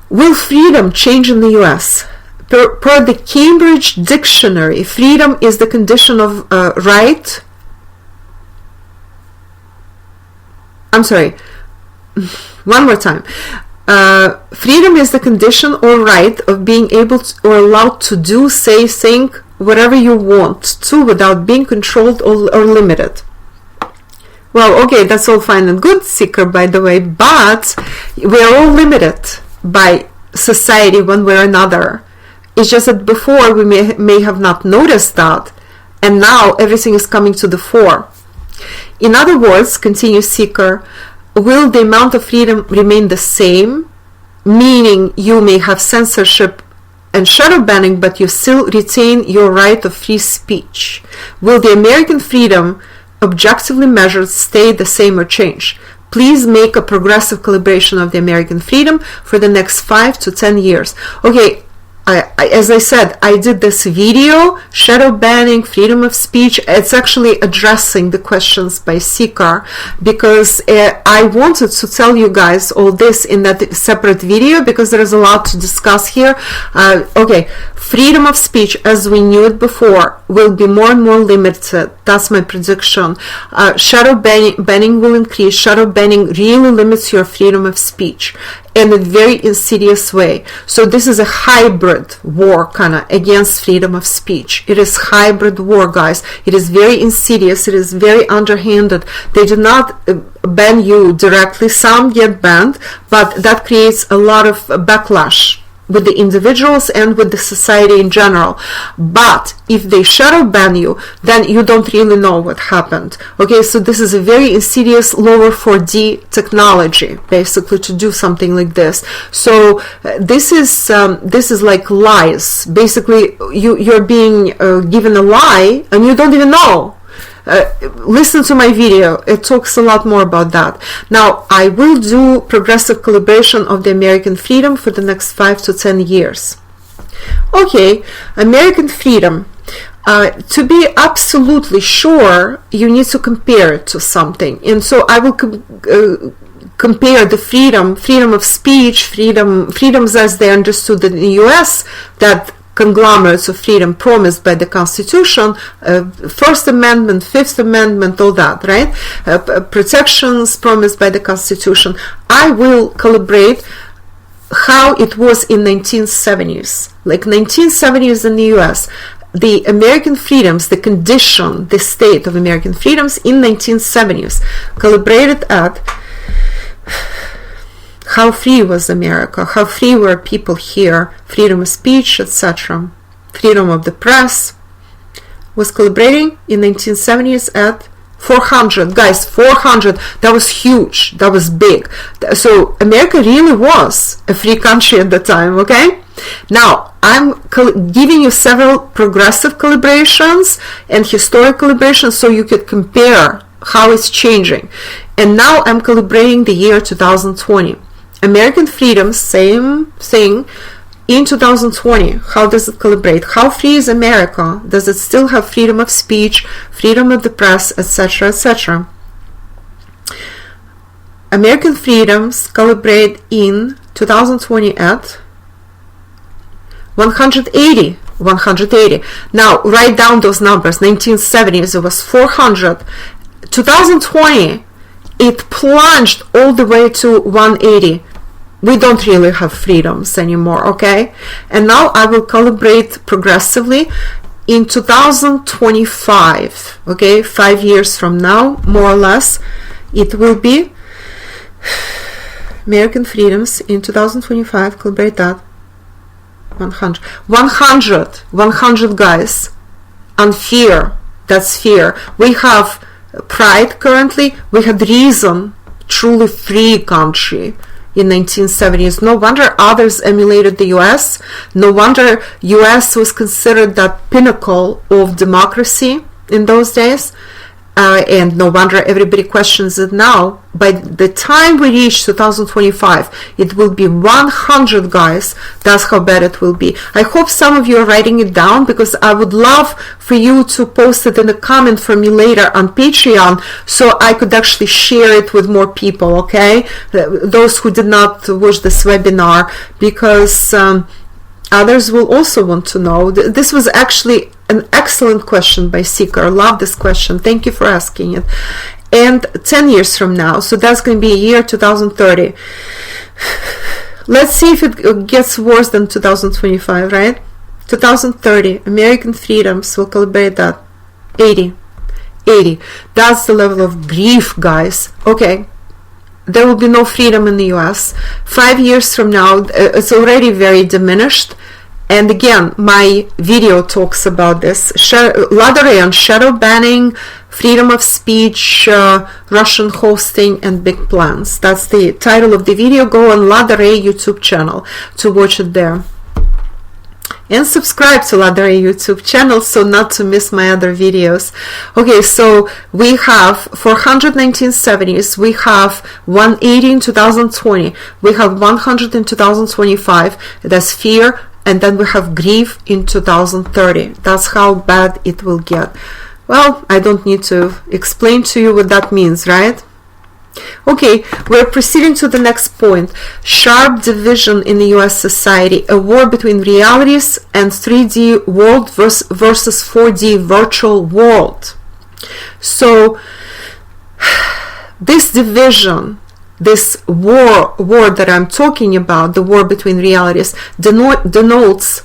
Will freedom change in the US? Per the Cambridge Dictionary, freedom is the condition of right. I'm sorry, one more time. Freedom is the condition or right of being able to, or allowed to do, say, think, whatever you want to without being controlled or limited. Well, okay, that's all fine and good, Seeker, by the way, but we are all limited by society one way or another. It's just that before we may have not noticed that, and now everything is coming to the fore. In other words, continues Seeker, will the amount of freedom remain the same, meaning you may have censorship and shadow banning, but you still retain your right of free speech? Will the American freedom, objectively measured, stay the same or change? Please make a progressive calibration of the American freedom for the next 5 to 10 years. Okay, as I said, I did this video, shadow banning, freedom of speech. It's actually addressing the questions by Seeker, because I wanted to tell you guys all this in that separate video, because there is a lot to discuss here. Okay, freedom of speech, as we knew it before, will be more and more limited. That's my prediction. Shadow banning will increase. Shadow banning really limits your freedom of speech in a very insidious way. So this is a hybrid war kind of against freedom of speech. It is hybrid war, guys. It is very insidious. It is very underhanded. They do not ban you directly. Some get banned, but that creates a lot of backlash with the individuals and with the society in general. But if they shadow ban you, then you don't really know what happened. Okay, so this is a very insidious lower 4D technology, basically, to do something like this. So this is like lies. Basically, you're being given a lie and you don't even know. Listen to my video, it talks a lot more about that. Now, I will do progressive calibration of the American freedom for the next 5 to 10 years. Okay, American freedom. To be absolutely sure, you need to compare it to something. And so I will compare the freedom of speech, freedoms as they understood in the US, that conglomerates of freedom promised by the Constitution, First Amendment, Fifth Amendment, all that, right? Protections promised by the Constitution. I will calibrate how it was in 1970s. Like 1970s in the US, the American freedoms, the condition, the state of American freedoms in 1970s, calibrated at how free was America, how free were people here, freedom of speech, etc. Freedom of the press was calibrating in 1970s at 400. Guys, 400, that was huge, that was big. So America really was a free country at the time, okay? Now, I'm giving you several progressive calibrations and historic calibrations so you could compare how it's changing. And now I'm calibrating the year 2020. American freedoms, same thing, in 2020. How does it calibrate? How free is America? Does it still have freedom of speech, freedom of the press, etc., etc.? American freedoms calibrate in 2020 at 180. 180. Now, write down those numbers. 1970s, it was 400. 2020, it plunged all the way to 180. We don't really have freedoms anymore, okay? And now I will calibrate progressively in 2025, okay? 5 years from now, more or less, it will be American freedoms in 2025, calibrate that. 100 guys on fear. That's fear. We have pride currently. We had reason, truly free country in 1970s. No wonder others emulated the US. No wonder US was considered the pinnacle of democracy in those days. And no wonder everybody questions it now. By the time we reach 2025, it will be 100 guys. That's how bad it will be. I hope some of you are writing it down, because I would love for you to post it in a comment for me later on Patreon, so I could actually share it with more people, okay? Those who did not watch this webinar, because others will also want to know. This was actually an excellent question by Seeker. I love this question. Thank you for asking it. And 10 years from now, so that's going to be year 2030. Let's see if it gets worse than 2025, right? 2030, American freedoms, we'll calibrate that. 80. That's the level of grief, guys. Okay. There will be no freedom in the US. 5 years from now, it's already very diminished. And again, my video talks about this. Ladder on shadow banning, freedom of speech, Russian hosting, and big plans. That's the title of the video. Go on Ladder YouTube channel to watch it there. And subscribe to Ladder YouTube channel so not to miss my other videos. Okay, so we have 400 1970s, we have 180 in 2020, we have 100 in 2025, that's fear, and then we have grief in 2030. That's how bad it will get. Well, I don't need to explain to you what that means, right? Okay, we're proceeding to the next point. Sharp division in the US society, a war between realities and 3D world versus 4D virtual world. So this division, this war that I'm talking about, the war between realities, denotes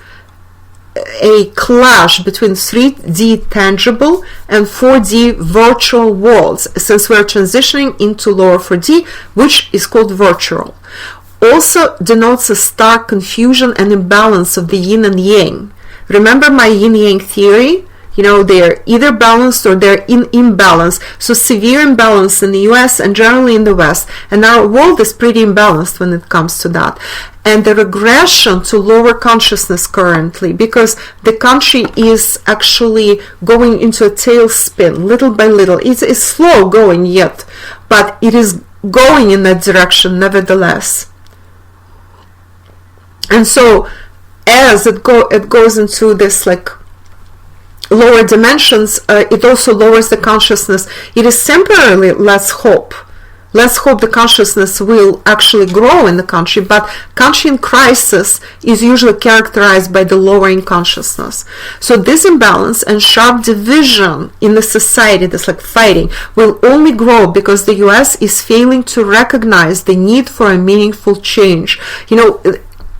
a clash between 3D tangible and 4D virtual worlds, since we're transitioning into lower 4D, which is called virtual. Also denotes a stark confusion and imbalance of the yin and yang. Remember my yin-yang theory? You know, they're either balanced or they're in imbalance. So severe imbalance in the US and generally in the West. And our world is pretty imbalanced when it comes to that. And the regression to lower consciousness currently, because the country is actually going into a tailspin little by little. It's slow going yet, but it is going in that direction nevertheless. And so as it goes into this like lower dimensions, it also lowers the consciousness. It is temporarily, let's hope the consciousness will actually grow in the country, but country in crisis is usually characterized by the lowering consciousness. So this imbalance and sharp division in the society, that's like fighting, will only grow because the US is failing to recognize the need for a meaningful change. You know,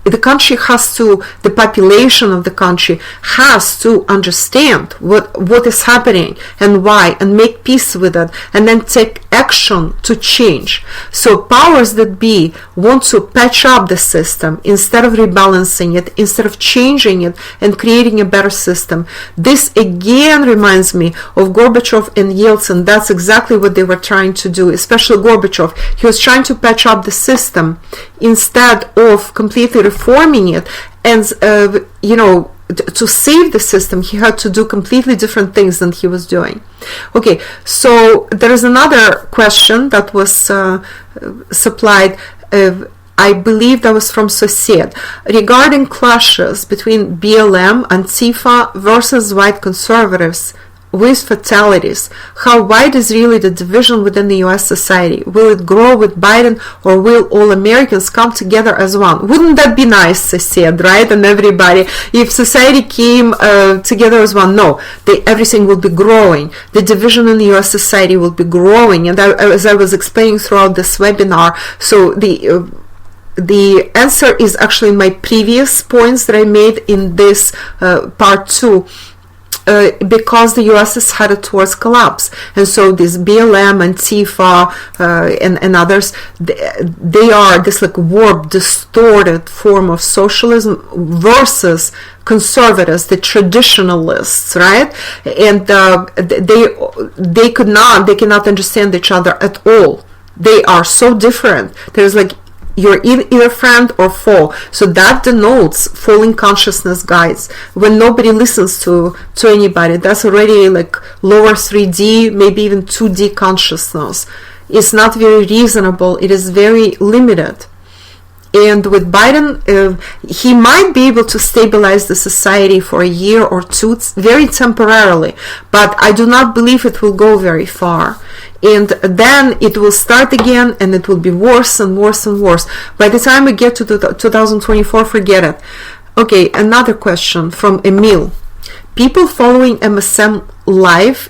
the country has to, the population of the country has to understand what is happening and why, and make peace with it, and then take action to change. So powers that be want to patch up the system instead of rebalancing it, instead of changing it and creating a better system. This again reminds me of Gorbachev and Yeltsin. That's exactly what they were trying to do, especially Gorbachev. He was trying to patch up the system instead of completely reforming it. And you know, to save the system, he had to do completely different things than he was doing. Okay, so there is another question that was supplied, I believe that was from Socied, regarding clashes between BLM, Antifa versus white conservatives with fatalities. How wide is really the division within the US society? Will it grow with Biden, or will all Americans come together as one? Wouldn't that be nice, I said, right? And everybody, if society came together as one, no, everything will be growing. The division in the US society will be growing. And as I was explaining throughout this webinar, so the answer is actually in my previous points that I made in this part 2. because the US is headed towards collapse. And so this BLM and Tifa and others, they are this like warped, distorted form of socialism versus conservatives, the traditionalists, right? And they cannot understand each other at all. They are so different. There's like, you're either friend or foe. So that denotes falling consciousness, guys. When nobody listens to anybody, that's already like lower 3D, maybe even 2D consciousness. It's not very reasonable. It is very limited. And with Biden, he might be able to stabilize the society for a year or two, very temporarily, but I do not believe it will go very far. And then it will start again, and it will be worse and worse and worse. By the time we get to 2024, forget it. Okay, another question from Emil. People following MSM live,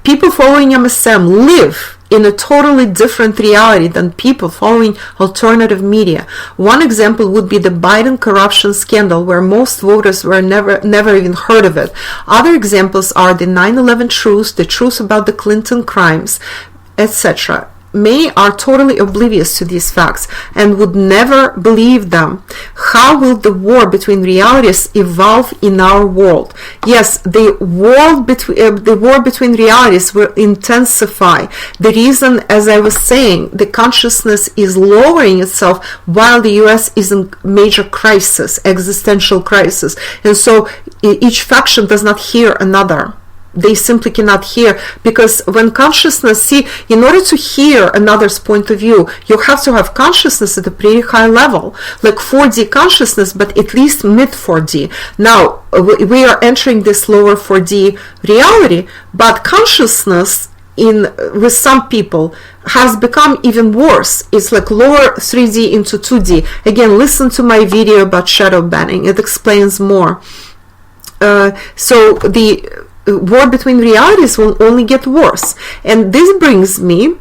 people following MSM live in a totally different reality than people following alternative media. One example would be the Biden corruption scandal, where most voters were never even heard of it. Other examples are the 9/11 truth, the truth about the Clinton crimes, etc. Many are totally oblivious to these facts and would never believe them. How will the war between realities evolve in our world? Yes, the war between realities will intensify. The reason, as I was saying, the consciousness is lowering itself while the US is in major crisis, existential crisis. And so each faction does not hear another. They simply cannot hear, because when consciousness, in order to hear another's point of view, you have to have consciousness at a pretty high level, like 4D consciousness, but at least mid 4D. Now, we are entering this lower 4D reality, but consciousness with some people has become even worse. It's like lower 3D into 2D. Again, listen to my video about shadow banning. It explains more. So the war between realities will only get worse. And this brings me,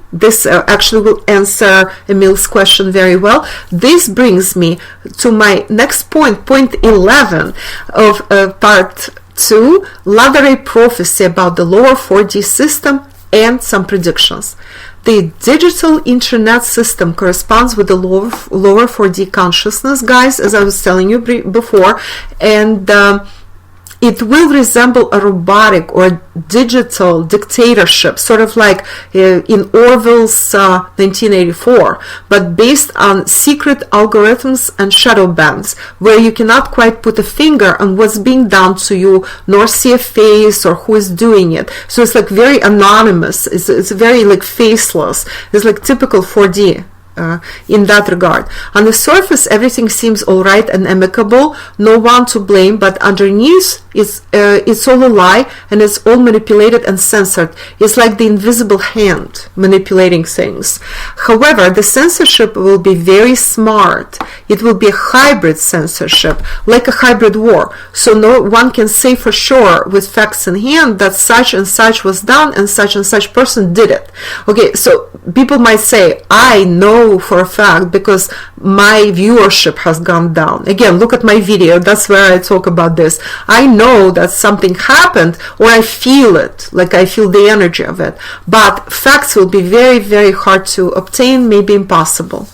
actually will answer Emil's question very well. This brings me to my next point, point 11 of part 2, Ladder prophecy about the lower 4D system and some predictions. The digital internet system corresponds with the lower 4D consciousness, guys, as I was telling you before, and it will resemble a robotic or digital dictatorship, sort of like in Orwell's 1984, but based on secret algorithms and shadow bans, where you cannot quite put a finger on what's being done to you, nor see a face or who is doing it. So it's like very anonymous. It's very like faceless. It's like typical 4D. In that regard. On the surface, everything seems all right and amicable, no one to blame, but underneath it's all a lie, and it's all manipulated and censored. It's like the invisible hand manipulating things. However, the censorship will be very smart. It will be a hybrid censorship, like a hybrid war. So no one can say for sure with facts in hand that such and such was done and such person did it. Okay, so people might say, I know for a fact because my viewership has gone down. Again, look at my video. That's where I talk about this. I know that something happened, or I feel it, like I feel the energy of it. But facts will be very, very hard to obtain, maybe impossible.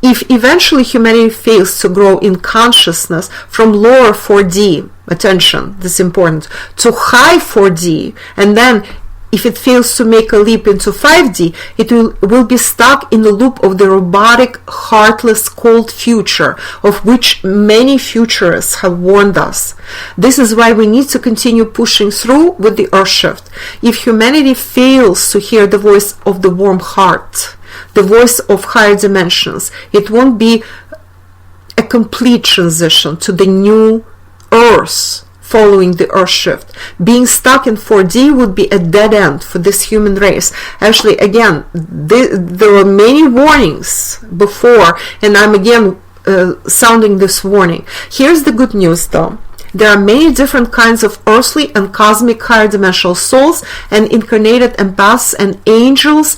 If eventually humanity fails to grow in consciousness from lower 4D, attention, this is important, to high 4D, and then if it fails to make a leap into 5D, it will be stuck in the loop of the robotic, heartless, cold future, of which many futurists have warned us. This is why we need to continue pushing through with the Earth shift. If humanity fails to hear the voice of the warm heart, the voice of higher dimensions, it won't be a complete transition to the new Earth following the Earth shift. Being stuck in 4D would be a dead end for this human race. Actually, again, there were many warnings before, and I'm again sounding this warning. Here's the good news though. There are many different kinds of earthly and cosmic higher dimensional souls and incarnated empaths and angels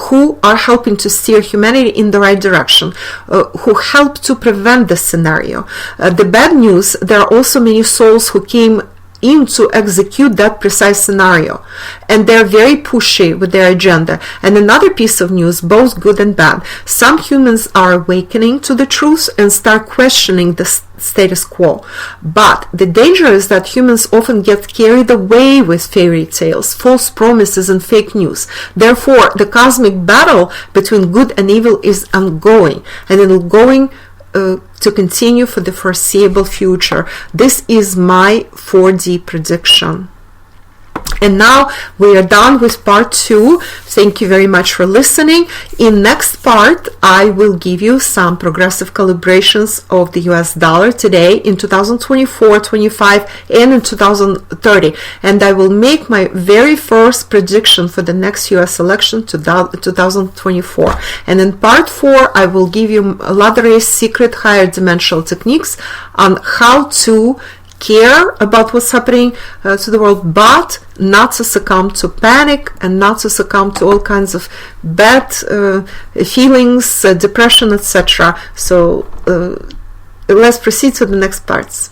who are helping to steer humanity in the right direction, who help to prevent this scenario. The bad news, there are also many souls who came in to execute that precise scenario, and they're very pushy with their agenda. And another piece of news, both good and bad, some humans are awakening to the truth and start questioning the status quo. But the danger is that humans often get carried away with fairy tales, false promises, and fake news. Therefore, the cosmic battle between good and evil is ongoing, and it will going to continue for the foreseeable future. This is my 4D prediction. And now we are done with part 2. Thank you very much for listening. In next part, I will give you some progressive calibrations of the US dollar today in 2024, 25, and in 2030. And I will make my very first prediction for the next US election, 2024. And in part 4, I will give you Lottery's secret higher dimensional techniques on how to care about what's happening to the world, but not to succumb to panic and not to succumb to all kinds of bad feelings, depression, etc. So let's proceed to the next parts.